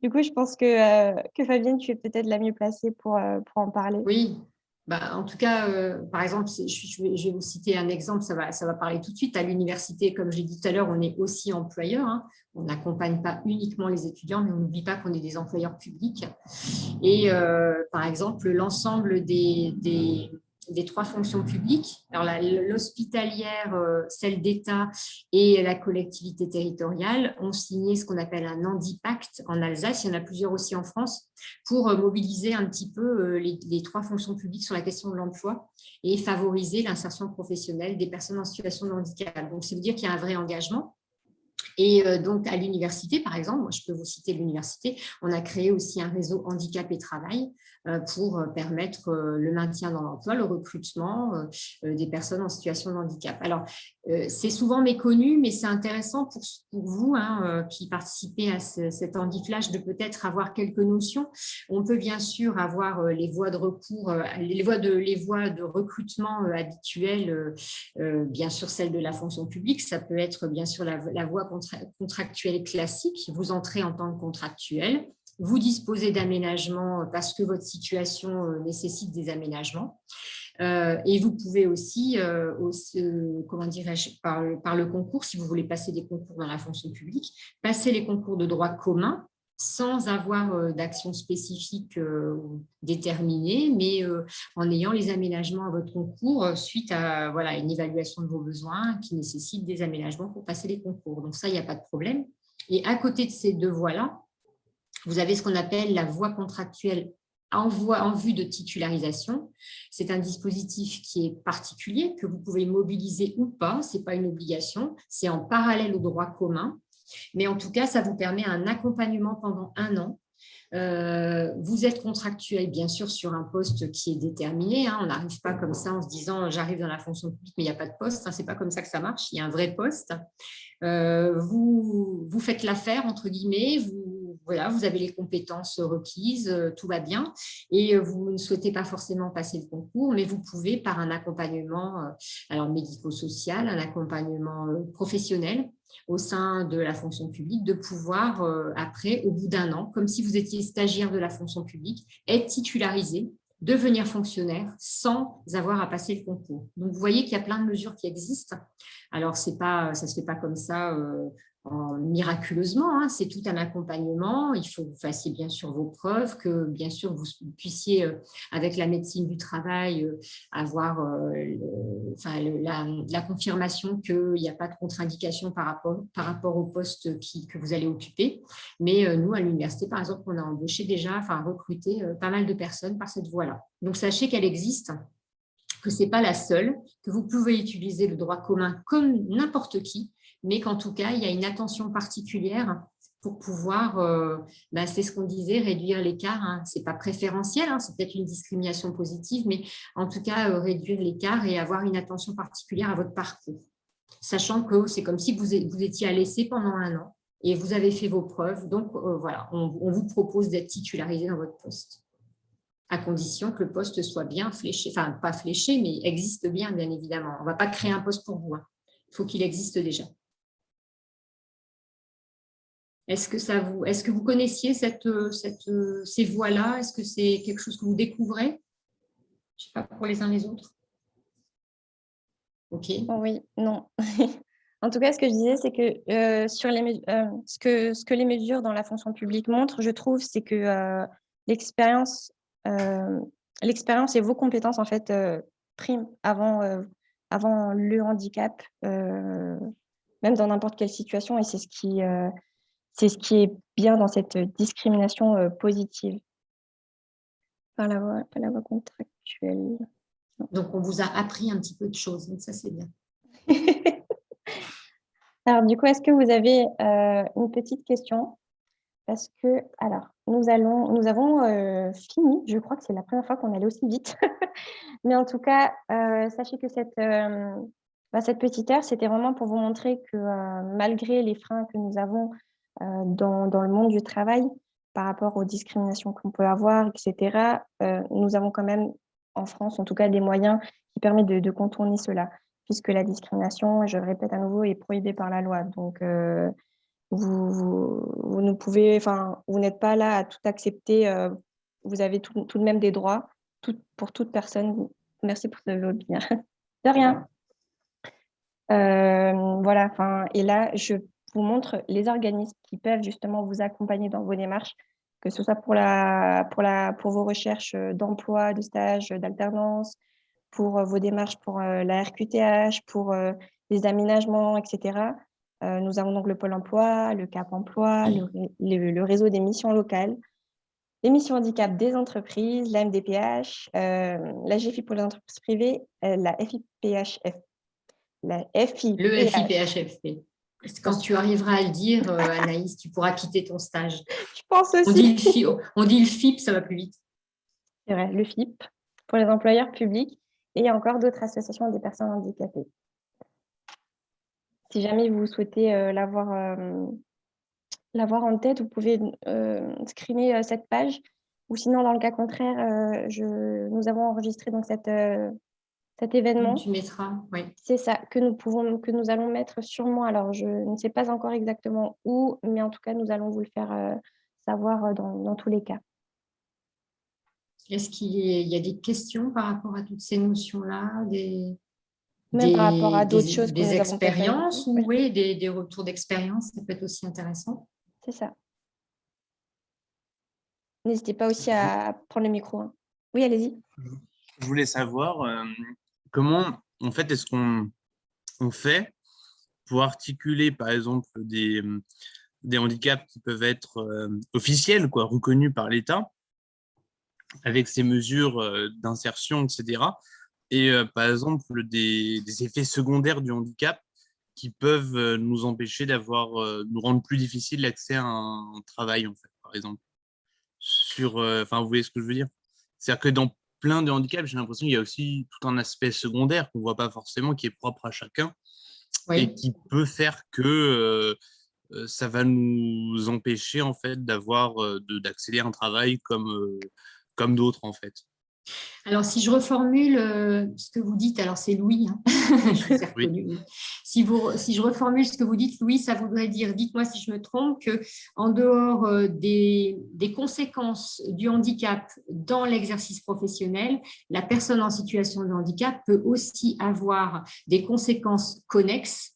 Speaker 1: Du coup, je pense que Fabienne, tu es peut-être la mieux placée pour en parler.
Speaker 2: Oui, bah, en tout cas, par exemple, je vais vous citer un exemple, ça va parler tout de suite. À l'université, comme je l'ai dit tout à l'heure, on est aussi employeur. Hein. On n'accompagne pas uniquement les étudiants, mais on n'oublie pas qu'on est des employeurs publics. Et par exemple, l'ensemble des trois fonctions publiques, alors l'hospitalière, celle d'État et la collectivité territoriale ont signé ce qu'on appelle un Handipacte en Alsace. Il y en a plusieurs aussi en France pour mobiliser un petit peu les trois fonctions publiques sur la question de l'emploi et favoriser l'insertion professionnelle des personnes en situation de handicap. Donc, ça veut dire qu'il y a un vrai engagement. Et donc, à l'université, par exemple, moi, je peux vous citer l'université, on a créé aussi un réseau handicap et travail pour permettre le maintien dans l'emploi, le recrutement des personnes en situation de handicap. Alors, c'est souvent méconnu, mais c'est intéressant pour vous qui participez à cet Handiflash de peut-être avoir quelques notions. On peut bien sûr avoir les voies de recours, les voies de recrutement habituelles, bien sûr celle de la fonction publique, ça peut être bien sûr la voie contractuelle classique, vous entrez en tant que contractuel, vous disposez d'aménagements parce que votre situation nécessite des aménagements. Et vous pouvez aussi comment dirais-je, par le concours, si vous voulez passer des concours dans la fonction publique, passer les concours de droit commun sans avoir d'action spécifique déterminée, mais en ayant les aménagements à votre concours suite à une évaluation de vos besoins qui nécessite des aménagements pour passer les concours. Donc ça, il n'y a pas de problème. Et à côté de ces deux voies-là, vous avez ce qu'on appelle la voie contractuelle en vue de titularisation. C'est un dispositif qui est particulier, que vous pouvez mobiliser ou pas, ce n'est pas une obligation, c'est en parallèle au droit commun. Mais en tout cas, ça vous permet un accompagnement pendant 1 an. Vous êtes contractuel, bien sûr, sur un poste qui est déterminé. On n'arrive pas comme ça en se disant « j'arrive dans la fonction publique, mais il n'y a pas de poste ». Ce n'est pas comme ça que ça marche, il y a un vrai poste. Vous faites l'affaire, entre guillemets, vous avez les compétences requises, tout va bien, et vous ne souhaitez pas forcément passer le concours, mais vous pouvez, par un accompagnement médico-social, un accompagnement professionnel au sein de la fonction publique, de pouvoir, après, au bout d'1 an, comme si vous étiez stagiaire de la fonction publique, être titularisé, devenir fonctionnaire sans avoir à passer le concours. Donc, vous voyez qu'il y a plein de mesures qui existent. Alors, ça ne se fait pas comme ça miraculeusement, c'est tout un accompagnement. Il faut que vous fassiez bien sûr vos preuves, que bien sûr vous puissiez, avec la médecine du travail, avoir la confirmation qu'il n'y a pas de contre-indication par rapport au poste que vous allez occuper. Mais nous, à l'université, par exemple, on a embauché déjà, recruté pas mal de personnes par cette voie-là. Donc, sachez qu'elle existe, que ce n'est pas la seule, que vous pouvez utiliser le droit commun comme n'importe qui, mais qu'en tout cas, il y a une attention particulière pour pouvoir, c'est ce qu'on disait, réduire l'écart. Ce n'est pas préférentiel, c'est peut-être une discrimination positive, mais en tout cas, réduire l'écart et avoir une attention particulière à votre parcours. Sachant que c'est comme si vous étiez à l'essai pendant 1 an et vous avez fait vos preuves. Donc, on vous propose d'être titularisé dans votre poste. à condition que le poste soit bien fléché, enfin pas fléché, mais existe bien évidemment. On ne va pas créer un poste pour vous, hein. Il faut qu'il existe déjà. Est-ce que vous connaissiez ces voies-là? Est-ce que c'est quelque chose que vous découvrez? Je ne sais pas pour les uns les autres. Ok.
Speaker 1: Oui, non. En tout cas, ce que je disais, c'est que sur ce que les mesures dans la fonction publique montrent, je trouve, c'est que l'expérience et vos compétences, en fait, priment avant le handicap, même dans n'importe quelle situation, et c'est ce qui est bien dans cette discrimination positive par la voie contractuelle.
Speaker 2: Donc, on vous a appris un petit peu de choses, donc ça, c'est bien.
Speaker 1: Alors, du coup, est-ce que vous avez une petite question? Parce que, alors, nous avons fini. Je crois que c'est la première fois qu'on allait aussi vite. Mais en tout cas, sachez que cette petite heure, c'était vraiment pour vous montrer que malgré les freins que nous avons dans le monde du travail par rapport aux discriminations qu'on peut avoir, etc., nous avons quand même, en France, en tout cas, des moyens qui permettent de contourner cela, puisque la discrimination, je le répète à nouveau, est prohibée par la loi. Donc, vous ne pouvez, enfin, vous n'êtes pas là à tout accepter. Vous avez tout de même des droits pour toute personne. Merci pour ce webinaire. De rien. Voilà, enfin, et là, je vous montre les organismes qui peuvent justement vous accompagner dans vos démarches, que ce soit pour vos recherches d'emploi, de stage, d'alternance, pour vos démarches pour la RQTH, pour les aménagements, etc. Nous avons donc le Pôle emploi, le Cap emploi, le réseau des missions locales, les missions handicap des entreprises, la MDPH, la GFI pour les entreprises privées, la FIPHF. Le
Speaker 2: FIPHFP. Quand tu arriveras à le dire, Anaïs, tu pourras quitter ton stage.
Speaker 1: Je pense aussi.
Speaker 2: On dit le FIP, ça va plus vite.
Speaker 1: C'est vrai, le FIP pour les employeurs publics, et il y a encore d'autres associations des personnes handicapées. Si jamais vous souhaitez l'avoir en tête, vous pouvez screener cette page, ou sinon, dans le cas contraire, nous avons enregistré donc cet événement.
Speaker 2: Tu mettras, oui.
Speaker 1: C'est ça, que nous allons mettre sûrement. Alors, je ne sais pas encore exactement où, mais en tout cas, nous allons vous le faire savoir dans tous les cas.
Speaker 2: Est-ce qu'il y a des questions par rapport à toutes ces notions-là,
Speaker 1: par rapport à d'autres choses que
Speaker 2: des
Speaker 1: nous avons
Speaker 2: expériences ou oui, des retours d'expérience, ça peut être aussi intéressant.
Speaker 1: C'est ça. N'hésitez pas aussi à prendre le micro. Hein. Oui, allez-y.
Speaker 4: Je voulais savoir comment, en fait, est-ce qu'on fait pour articuler, par exemple, des handicaps qui peuvent être officiels, quoi, reconnus par l'État, avec ces mesures d'insertion, etc. Et par exemple, des effets secondaires du handicap qui peuvent nous empêcher nous rendre plus difficile l'accès à un travail, en fait, par exemple. Enfin, vous voyez ce que je veux dire? C'est-à-dire que dans plein de handicaps, j'ai l'impression qu'il y a aussi tout un aspect secondaire qu'on ne voit pas forcément, qui est propre à chacun, oui. Et qui peut faire que ça va nous empêcher en fait d'accéder à un travail comme d'autres en fait.
Speaker 2: Alors, si je reformule ce que vous dites, alors c'est Louis, hein. Je vous ai reconnu. Oui. Si je reformule ce que vous dites, Louis, ça voudrait dire, dites-moi si je me trompe, qu'en dehors des conséquences du handicap dans l'exercice professionnel, la personne en situation de handicap peut aussi avoir des conséquences connexes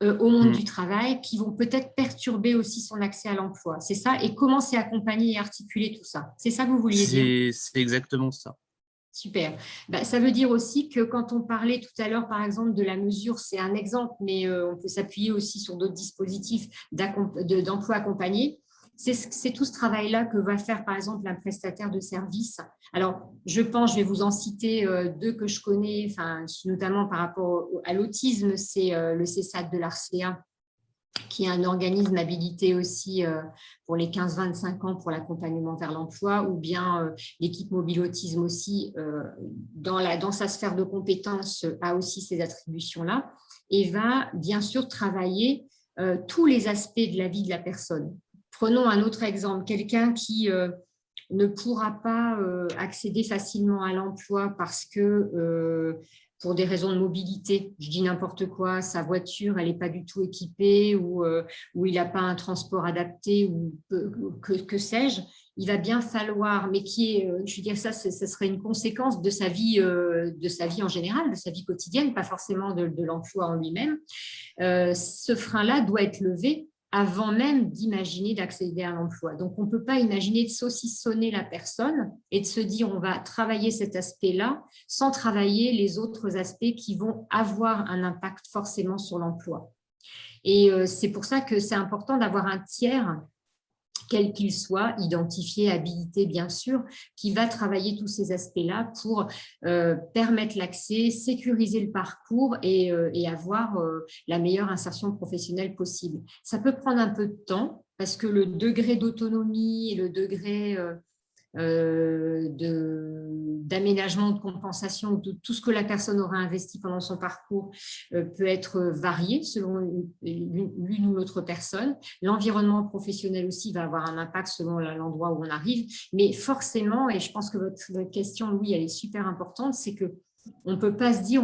Speaker 2: au monde du travail qui vont peut-être perturber aussi son accès à l'emploi. C'est ça? Et comment c'est accompagner et articuler tout ça? C'est ça que vous vouliez dire?
Speaker 4: C'est exactement ça.
Speaker 2: Super. Ça veut dire aussi que quand on parlait tout à l'heure, par exemple, de la mesure, c'est un exemple, mais on peut s'appuyer aussi sur d'autres dispositifs d'emploi accompagné. C'est tout ce travail-là que va faire, par exemple, un prestataire de service. Alors, je vais vous en citer deux que je connais, notamment par rapport à l'autisme, c'est le CESAD de l'ARCEA, qui est un organisme habilité aussi pour les 15-25 ans pour l'accompagnement vers l'emploi, ou bien l'équipe mobile autisme aussi, dans sa sphère de compétences, a aussi ces attributions-là, et va bien sûr travailler tous les aspects de la vie de la personne. Prenons un autre exemple, quelqu'un qui ne pourra pas accéder facilement à l'emploi parce que pour des raisons de mobilité, je dis n'importe quoi, sa voiture, elle n'est pas du tout équipée ou il n'a pas un transport adapté ou que sais-je, il va bien falloir, mais je veux dire, ça serait une conséquence de sa vie en général, de sa vie quotidienne, pas forcément de l'emploi en lui-même. Ce frein-là doit être levé avant même d'imaginer d'accéder à l'emploi. Donc, on ne peut pas imaginer de saucissonner la personne et de se dire on va travailler cet aspect-là sans travailler les autres aspects qui vont avoir un impact forcément sur l'emploi. Et c'est pour ça que c'est important d'avoir un tiers, quel qu'il soit, identifié, habilité bien sûr, qui va travailler tous ces aspects-là pour permettre l'accès, sécuriser le parcours et avoir la meilleure insertion professionnelle possible. Ça peut prendre un peu de temps parce que le degré d'autonomie et le degré d'aménagement, de compensation, de tout ce que la personne aura investi pendant son parcours peut être varié selon l'une ou l'autre personne. L'environnement professionnel aussi va avoir un impact selon l'endroit où on arrive. Mais forcément, et je pense que votre question, Louis, elle est super importante, c'est que on ne peut pas se dire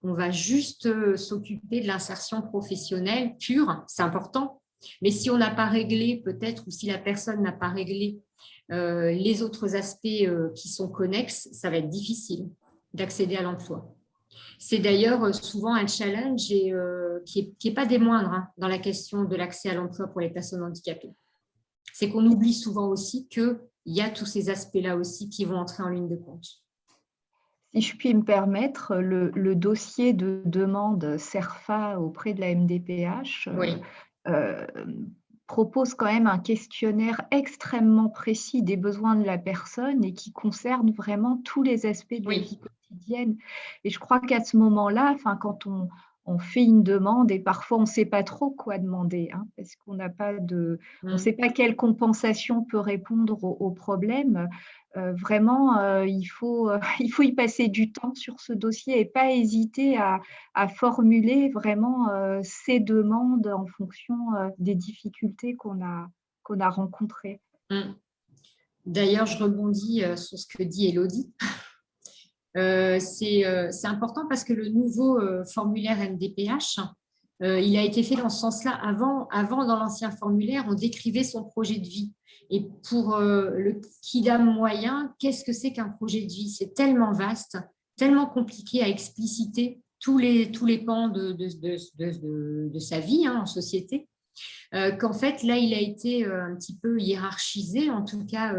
Speaker 2: on va juste s'occuper de l'insertion professionnelle pure, c'est important. Mais si on n'a pas réglé peut-être, ou si la personne n'a pas réglé les autres aspects qui sont connexes, ça va être difficile d'accéder à l'emploi. C'est d'ailleurs souvent un challenge qui n'est pas des moindres dans la question de l'accès à l'emploi pour les personnes handicapées. C'est qu'on oublie souvent aussi qu'il y a tous ces aspects-là aussi qui vont entrer en ligne de compte.
Speaker 3: Si je puis me permettre, le dossier de demande CERFA auprès de la MDPH
Speaker 2: oui.
Speaker 3: Propose quand même un questionnaire extrêmement précis des besoins de la personne et qui concerne vraiment tous les aspects de la vie quotidienne. Et je crois qu'à ce moment-là, quand on fait une demande et parfois on ne sait pas trop quoi demander, parce qu'on n'a pas on ne sait pas quelle compensation peut répondre au problème. Vraiment, il faut y passer du temps sur ce dossier et pas hésiter à formuler vraiment ces demandes en fonction des difficultés qu'on a rencontrées.
Speaker 2: D'ailleurs, je rebondis sur ce que dit Élodie. C'est important parce que le nouveau formulaire MDPH, il a été fait dans ce sens-là. Avant, dans l'ancien formulaire, on décrivait son projet de vie. Et pour le kidam moyen, qu'est-ce que c'est qu'un projet de vie? C'est tellement vaste, tellement compliqué à expliciter tous les pans de sa vie en société, qu'en fait, là, il a été un petit peu hiérarchisé, en tout cas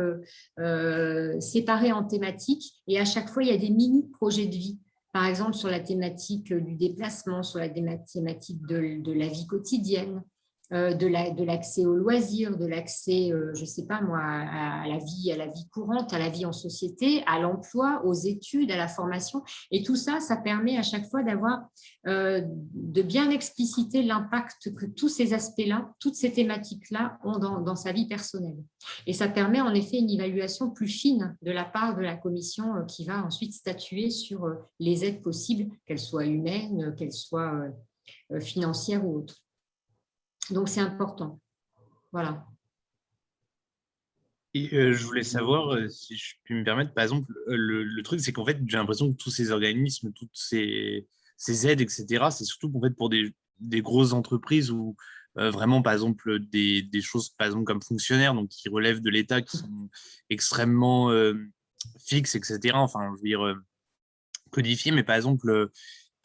Speaker 2: séparé en thématiques. Et à chaque fois, il y a des mini-projets de vie. Par exemple, sur la thématique du déplacement, sur la thématique de la vie quotidienne, de l'accès aux loisirs, de l'accès, je ne sais pas moi, à la vie courante, à la vie en société, à l'emploi, aux études, à la formation. Et tout ça, ça permet à chaque fois d'avoir, de bien expliciter l'impact que tous ces aspects-là, toutes ces thématiques-là ont dans sa vie personnelle. Et ça permet en effet une évaluation plus fine de la part de la commission qui va ensuite statuer sur les aides possibles, qu'elles soient humaines, qu'elles soient financières ou autres. Donc, c'est important. Voilà.
Speaker 4: Et je voulais savoir, si je puis me permettre, par exemple, le truc, c'est qu'en fait, j'ai l'impression que tous ces organismes, toutes ces aides, etc., c'est surtout qu'en fait, pour des grosses entreprises où vraiment, par exemple, des choses, par exemple, comme fonctionnaires, donc qui relèvent de l'État, qui sont extrêmement fixes, etc., enfin, je veux dire, codifiées, mais par exemple,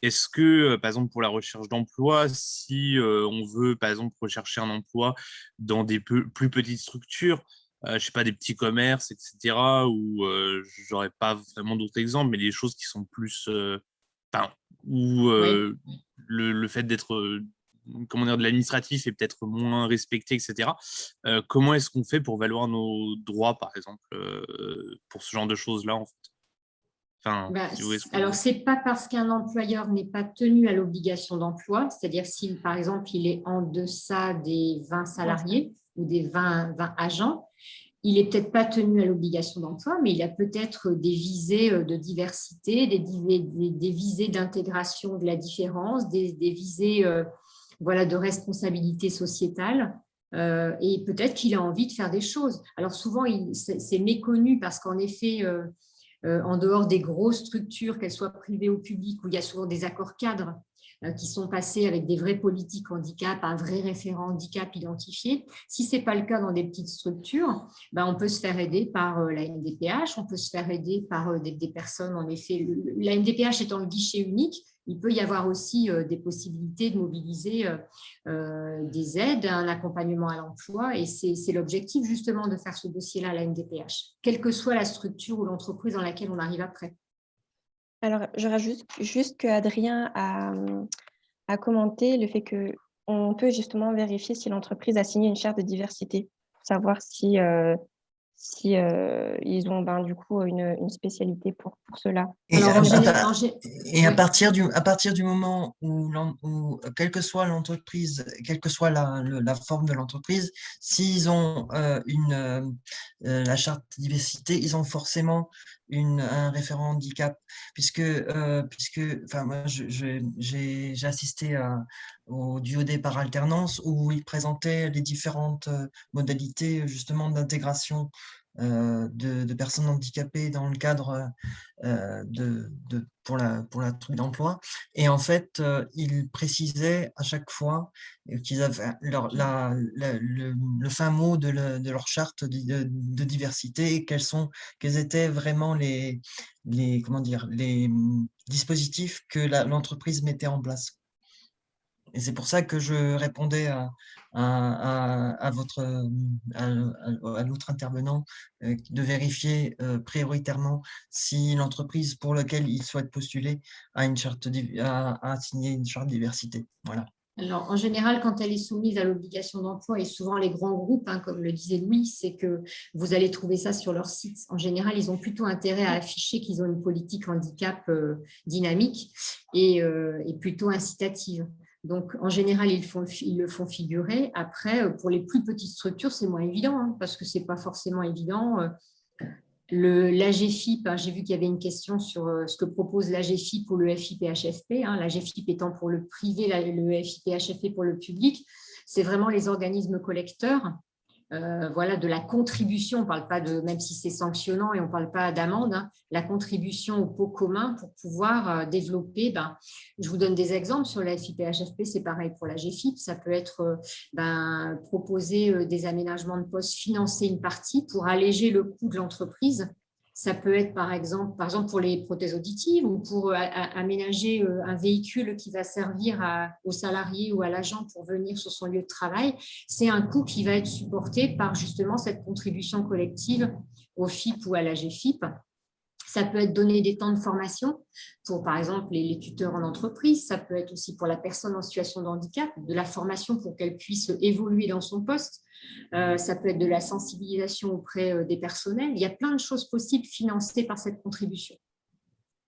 Speaker 4: est-ce que, par exemple, pour la recherche d'emploi, si on veut, par exemple, rechercher un emploi dans des plus petites structures, je ne sais pas, des petits commerces, etc., où je n'aurais pas vraiment d'autres exemples, mais des choses qui sont plus… où le fait d'être, comment dire, de l'administratif est peut-être moins respecté, etc. Comment est-ce qu'on fait pour valoir nos droits, par exemple, pour ce genre de choses-là, en fait?
Speaker 2: Alors, ce n'est pas parce qu'un employeur n'est pas tenu à l'obligation d'emploi, c'est-à-dire si, par exemple, il est en deçà des 20 salariés ou des 20 agents, il n'est peut-être pas tenu à l'obligation d'emploi, mais il a peut-être des visées de diversité, des visées d'intégration de la différence, des visées de responsabilité sociétale. et peut-être qu'il a envie de faire des choses. Alors souvent, c'est méconnu parce qu'en effet, en dehors des grosses structures, qu'elles soient privées ou publiques, où il y a souvent des accords cadres qui sont passés avec des vrais politiques handicap, un vrai référent handicap identifié. Si ce n'est pas le cas dans des petites structures, on peut se faire aider par la MDPH, on peut se faire aider par des personnes, en effet. La MDPH étant le guichet unique, il peut y avoir aussi des possibilités de mobiliser des aides, un accompagnement à l'emploi, et c'est l'objectif justement de faire ce dossier-là à la MDPH, quelle que soit la structure ou l'entreprise dans laquelle on arrive après.
Speaker 1: Alors, je rajoute juste qu'Adrien a commenté le fait qu'on peut justement vérifier si l'entreprise a signé une charte de diversité pour savoir si ils ont du coup une spécialité pour cela.
Speaker 5: Et,
Speaker 2: Oui.
Speaker 5: à partir du moment où quelle que soit l'entreprise, quelle que soit la forme de l'entreprise, s'ils ont la charte diversité, ils ont forcément un référent handicap, puisque moi j'ai assisté au duodé par alternance où ils présentaient les différentes modalités justement d'intégration de personnes handicapées dans le cadre pour la troupe d'emploi. Et en fait, ils précisaient à chaque fois qu'ils avaient le fin mot de leur charte de diversité et quels étaient vraiment les dispositifs que l'entreprise mettait en place. Et c'est pour ça que je répondais à l'autre intervenant de vérifier prioritairement si l'entreprise pour laquelle il souhaite postuler a signé une charte diversité. Voilà.
Speaker 2: Alors, en général, quand elle est soumise à l'obligation d'emploi, et souvent les grands groupes, comme le disait Louis, c'est que vous allez trouver ça sur leur site. En général, ils ont plutôt intérêt à afficher qu'ils ont une politique handicap dynamique et plutôt incitative. Donc, en général, ils le font figurer. Après, pour les plus petites structures, c'est moins évident, parce que ce n'est pas forcément évident. L'AGFIP, j'ai vu qu'il y avait une question sur ce que propose l'AGFIP ou le FIPHFP. L'AGFIP étant pour le privé, le FIPHFP pour le public. C'est vraiment les organismes collecteurs. De la contribution, on ne parle pas même si c'est sanctionnant et on ne parle pas d'amende, la contribution au pot commun pour pouvoir développer, je vous donne des exemples sur la FIPHFP, c'est pareil pour la GFIP, ça peut être proposer des aménagements de poste, financer une partie pour alléger le coût de l'entreprise. Ça peut être par exemple pour les prothèses auditives ou pour aménager un véhicule qui va servir aux salariés ou à l'agent pour venir sur son lieu de travail. C'est un coût qui va être supporté par justement cette contribution collective au FIP ou à la GFIP. Ça peut être donner des temps de formation pour, par exemple, les tuteurs en entreprise. Ça peut être aussi pour la personne en situation de handicap, de la formation pour qu'elle puisse évoluer dans son poste. Ça peut être de la sensibilisation auprès des personnels. Il y a plein de choses possibles financées par cette contribution.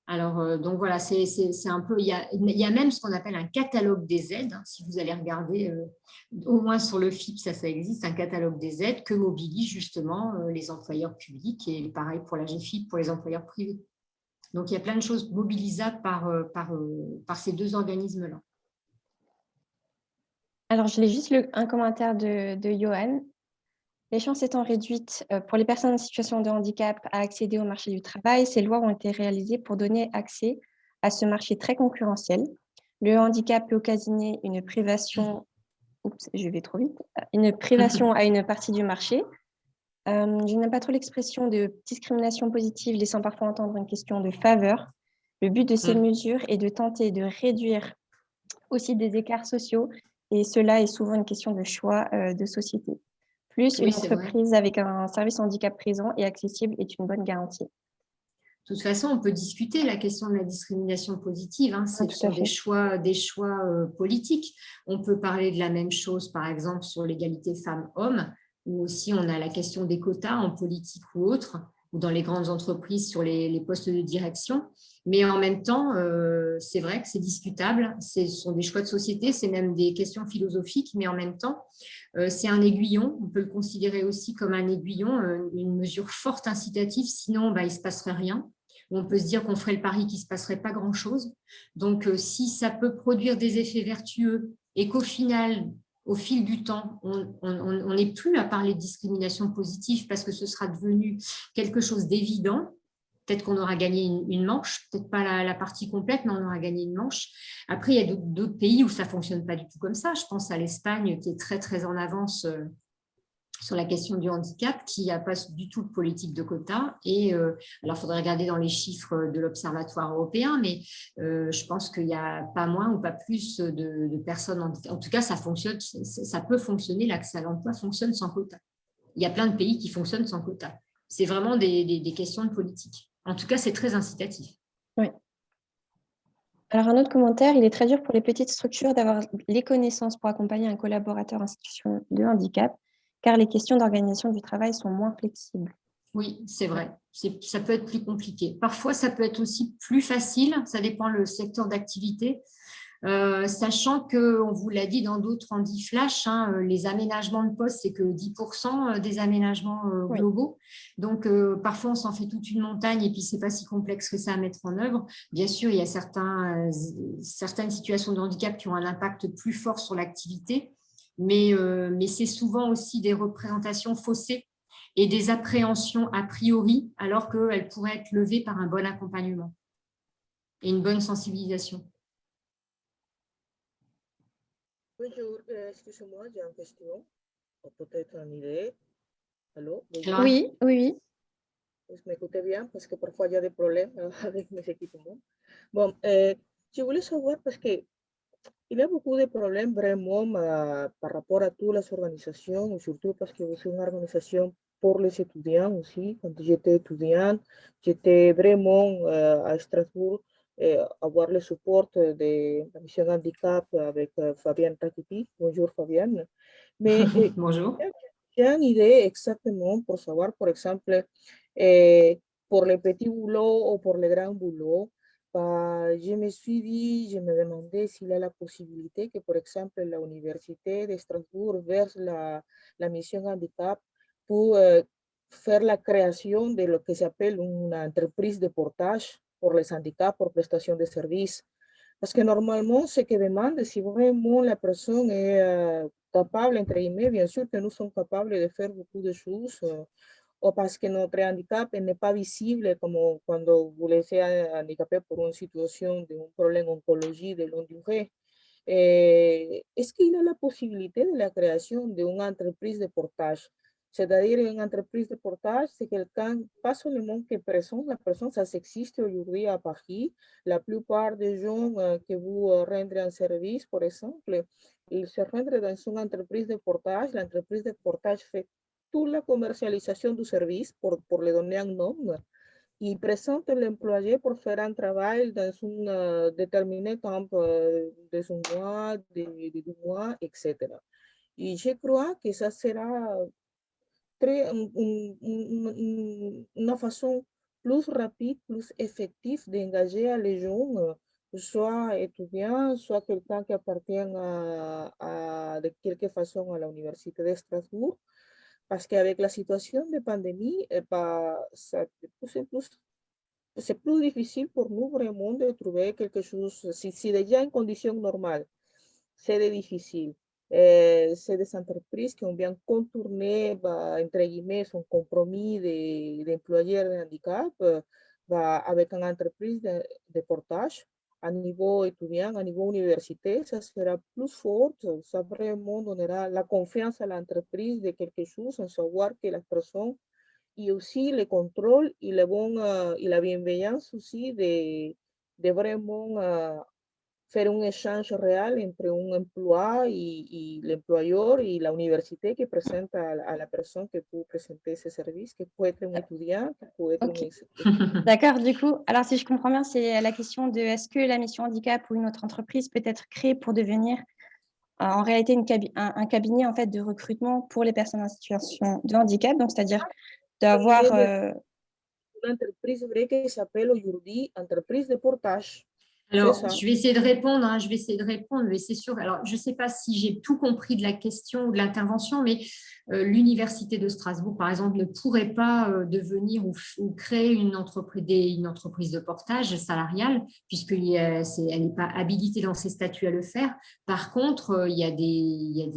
Speaker 2: Alors, donc voilà, c'est un peu… Il y a même ce qu'on appelle un catalogue des aides. Si vous allez regarder, au moins sur le FIP, ça existe, un catalogue des aides que mobilisent justement les employeurs publics et pareil pour la GFIP, pour les employeurs privés. Donc, il y a plein de choses mobilisables par ces deux organismes-là.
Speaker 1: Alors, je lis juste un commentaire de Johan. Les chances étant réduites pour les personnes en situation de handicap à accéder au marché du travail, ces lois ont été réalisées pour donner accès à ce marché très concurrentiel. Le handicap peut occasionner une privation, une privation à une partie du marché. Je n'aime pas trop l'expression de discrimination positive, laissant parfois entendre une question de faveur. Le but de ces mesures est de tenter de réduire aussi des écarts sociaux, et cela est souvent une question de choix de société. Plus une entreprise avec un service handicap présent et accessible est une bonne garantie.
Speaker 2: De toute façon, on peut discuter la question de la discrimination positive. Ce sont des choix politiques. On peut parler de la même chose, par exemple, sur l'égalité femmes-hommes, ou aussi on a la question des quotas en politique ou autre, ou dans les grandes entreprises sur les postes de direction. Mais en même temps, c'est vrai que c'est discutable. Ce sont des choix de société, c'est même des questions philosophiques, mais en même temps, c'est un aiguillon. On peut le considérer aussi comme un aiguillon, une mesure forte incitative, sinon il ne se passerait rien. On peut se dire qu'on ferait le pari qu'il ne se passerait pas grand-chose. Donc, si ça peut produire des effets vertueux et qu'au final, au fil du temps, on n'est plus à parler de discrimination positive parce que ce sera devenu quelque chose d'évident. Peut-être qu'on aura gagné une manche, peut-être pas la partie complète, mais on aura gagné une manche. Après, il y a d'autres pays où ça ne fonctionne pas du tout comme ça. Je pense à l'Espagne qui est très, très en avance sur la question du handicap, qui n'a pas du tout de politique de quotas. Et alors, il faudrait regarder dans les chiffres de l'Observatoire européen, mais je pense qu'il n'y a pas moins ou pas plus de personnes handicapées. En tout cas, ça fonctionne, ça peut fonctionner, l'accès à l'emploi fonctionne sans quotas. Il y a plein de pays qui fonctionnent sans quotas. C'est vraiment des questions de politique. En tout cas, c'est très incitatif.
Speaker 1: Oui. Alors, un autre commentaire, il est très dur pour les petites structures d'avoir les connaissances pour accompagner un collaborateur en situation de handicap, car les questions d'organisation du travail sont moins flexibles.
Speaker 2: Oui, c'est vrai. Ça peut être plus compliqué. Parfois, ça peut être aussi plus facile. Ça dépend le secteur d'activité. Sachant qu'on vous l'a dit dans d'autres handiFlash, les aménagements de poste, c'est que 10% des aménagements globaux. Donc, parfois, on s'en fait toute une montagne et puis ce n'est pas si complexe que ça à mettre en œuvre. Bien sûr, il y a certaines situations de handicap qui ont un impact plus fort sur l'activité, mais c'est souvent aussi des représentations faussées et des appréhensions a priori, alors qu'elles pourraient être levées par un bon accompagnement et une bonne sensibilisation.
Speaker 6: Bonjour, excusez-moi, j'ai une question, ou peut-être une idée. Allô?
Speaker 1: Oui, oui.
Speaker 6: Vous m'écoutez bien parce que parfois il y a des problèmes avec mes équipements. Bon, je voulais savoir parce que il y a beaucoup de problèmes vraiment par rapport à toutes les organisations, surtout parce que c'est une organisation pour les étudiants aussi. Quand j'étais étudiante, j'étais vraiment à Strasbourg avoir le support de la mission handicap avec Fabienne Rakiti. Bonjour Fabienne. Mais
Speaker 2: Bonjour.
Speaker 6: j'ai une idée exactement pour savoir, par exemple, pour les petits boulots ou pour les grands boulots. Je me suis dit, je me demandais s'il y a la possibilité que, par exemple, la Université de Strasbourg verse la mission handicap pour faire la création de lo que s'appelle une entreprise de portage pour les handicaps pour prestation de services. Parce que normalement, ce que demande, si vraiment la personne est capable, entre guillemets, bien sûr que nous sommes capables de faire beaucoup de choses, o parce que notre handicap n'est pas visible, comme quand vous laissez handicapé pour une situation de un problème oncologie de longue durée. Est-ce qu'il y a la possibilité de la création d'une entreprise de portage? C'est-à-dire une entreprise de portage, c'est quelqu'un, pas seulement que présente la personne, ça existe aujourd'hui à Paris. La plupart des gens que vous rendent un service, par exemple, ils se rendent dans une entreprise de portage. L'entreprise de portage fait toute la commercialisation du service pour le donner un nom y présente l'employé pour faire un travail dans un déterminé temps de un mois, de 2 mois, etc. Et je crois que ça sera une façon plus rapide, plus effective d'engager les gens, soit étudiants, soit quelqu'un qui appartient de quelque façon à l'Université de Strasbourg, parce qu'avec la situation de pandémie, c'est plus difficile pour nous vraiment de trouver quelque chose. Si déjà en conditions normales, c'est difficile. C'est des entreprises qui ont bien contourné, entre guillemets, son compromis d'employés de handicap avec une entreprise de portage à niveau étudiant, à niveau université, ça sera plus fort, ça vraiment donnera la confiance à l'entreprise de quelque chose, en savoir que la personne y aussi le contrôle y la bienveillance aussi de vraiment faire un échange réel entre un emploi y l'employeur y la université qui présente à la personne qui peut présenter ce service, qui peut être un étudiant, qui peut être un...
Speaker 1: D'accord, du coup, alors si je comprends bien, c'est la question de est-ce que la mission handicap ou une autre entreprise peut être créée pour devenir en réalité un cabinet en fait, de recrutement pour les personnes en situation de handicap, donc c'est-à-dire d'avoir...
Speaker 6: Une entreprise vraie qui s'appelle aujourd'hui entreprise de portage.
Speaker 2: Alors, je vais essayer de répondre, mais c'est sûr. Alors, je ne sais pas si j'ai tout compris de la question ou de l'intervention, mais l'Université de Strasbourg, par exemple, ne pourrait pas devenir ou créer une entreprise de portage salarial, puisqu'elle n'est pas habilitée dans ses statuts à le faire. Par contre, il y a des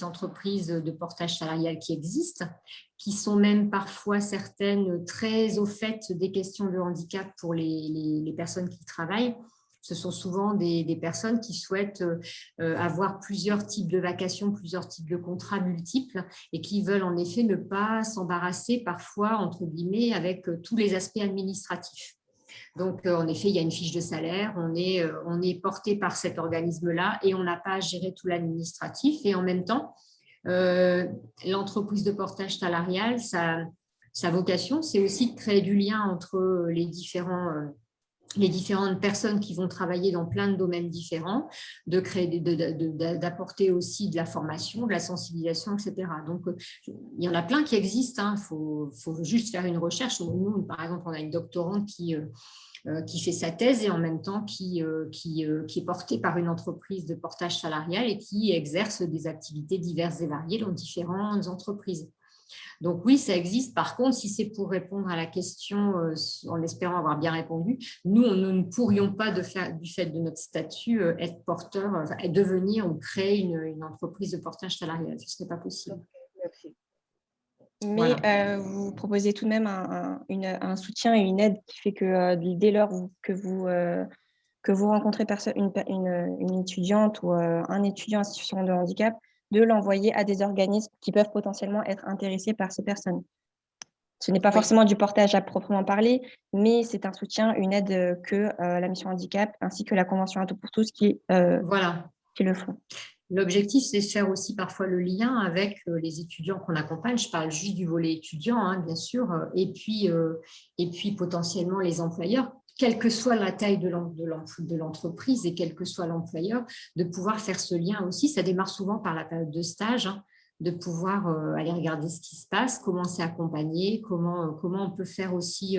Speaker 2: entreprises de portage salarial qui existent, qui sont même parfois certaines très au fait des questions de handicap pour les personnes qui travaillent. Ce sont souvent des personnes qui souhaitent avoir plusieurs types de vacations, plusieurs types de contrats multiples et qui veulent en effet ne pas s'embarrasser parfois, entre guillemets, avec tous les aspects administratifs. Donc, en effet, il y a une fiche de salaire, on est porté par cet organisme-là et on n'a pas à gérer tout l'administratif. Et en même temps, l'entreprise de portage salarial, sa vocation, c'est aussi de créer du lien entre les différentes personnes qui vont travailler dans plein de domaines différents, d'apporter aussi de la formation, de la sensibilisation, etc. Donc, il y en a plein qui existent. Il faut juste faire une recherche. Nous, par exemple, on a une doctorante qui fait sa thèse et en même temps qui est portée par une entreprise de portage salarial et qui exerce des activités diverses et variées dans différentes entreprises. Donc oui, ça existe. Par contre, si c'est pour répondre à la question, en espérant avoir bien répondu, nous ne pourrions pas, du fait de notre statut, être porteur, devenir ou créer une entreprise de portage salarial. Ce n'est pas possible.
Speaker 6: Merci.
Speaker 1: Mais
Speaker 2: Voilà.
Speaker 1: vous proposez tout de même un soutien et une aide qui fait que dès lors que vous rencontrez une étudiante ou un étudiant en situation de handicap, de l'envoyer à des organismes qui peuvent potentiellement être intéressés par ces personnes. Ce n'est pas forcément du portage à proprement parler, mais c'est un soutien, une aide que la mission handicap ainsi que la Convention à tout pour tous qui le font.
Speaker 2: L'objectif, c'est de faire aussi parfois le lien avec les étudiants qu'on accompagne. Je parle juste du volet étudiant, bien sûr, et puis potentiellement les employeurs, quelle que soit la taille de l'entreprise et quel que soit l'employeur, de pouvoir faire ce lien aussi. Ça démarre souvent par la période de stage, de pouvoir aller regarder ce qui se passe, comment c'est accompagné, comment on peut faire aussi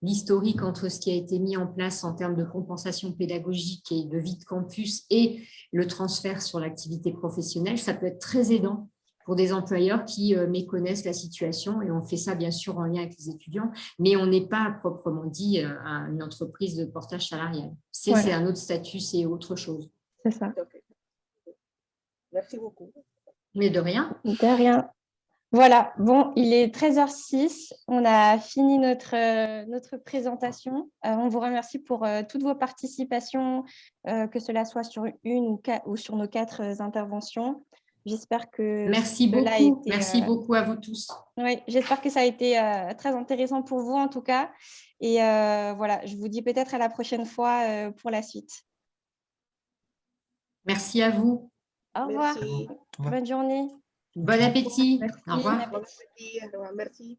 Speaker 2: l'historique entre ce qui a été mis en place en termes de compensation pédagogique et de vie de campus et le transfert sur l'activité professionnelle. Ça peut être très aidant pour des employeurs qui méconnaissent la situation et on fait ça bien sûr en lien avec les étudiants, mais on n'est pas proprement dit une entreprise de portage salarial. C'est un autre statut, c'est autre chose.
Speaker 1: C'est ça.
Speaker 6: Merci beaucoup.
Speaker 2: Mais de rien.
Speaker 1: De rien. Voilà, bon, il est 13h06, on a fini notre présentation. On vous remercie pour toutes vos participations, que cela soit sur une ou sur nos 4 interventions. J'espère que
Speaker 2: Merci beaucoup. Merci beaucoup à vous tous.
Speaker 1: Oui, j'espère que ça a été très intéressant pour vous en tout cas. Et voilà, je vous dis peut-être à la prochaine fois pour la suite.
Speaker 2: Merci à vous.
Speaker 1: Au revoir.
Speaker 6: Merci.
Speaker 1: Bonne journée.
Speaker 2: Bon appétit.
Speaker 3: Merci.
Speaker 2: Au revoir.
Speaker 6: Bon appétit. Merci.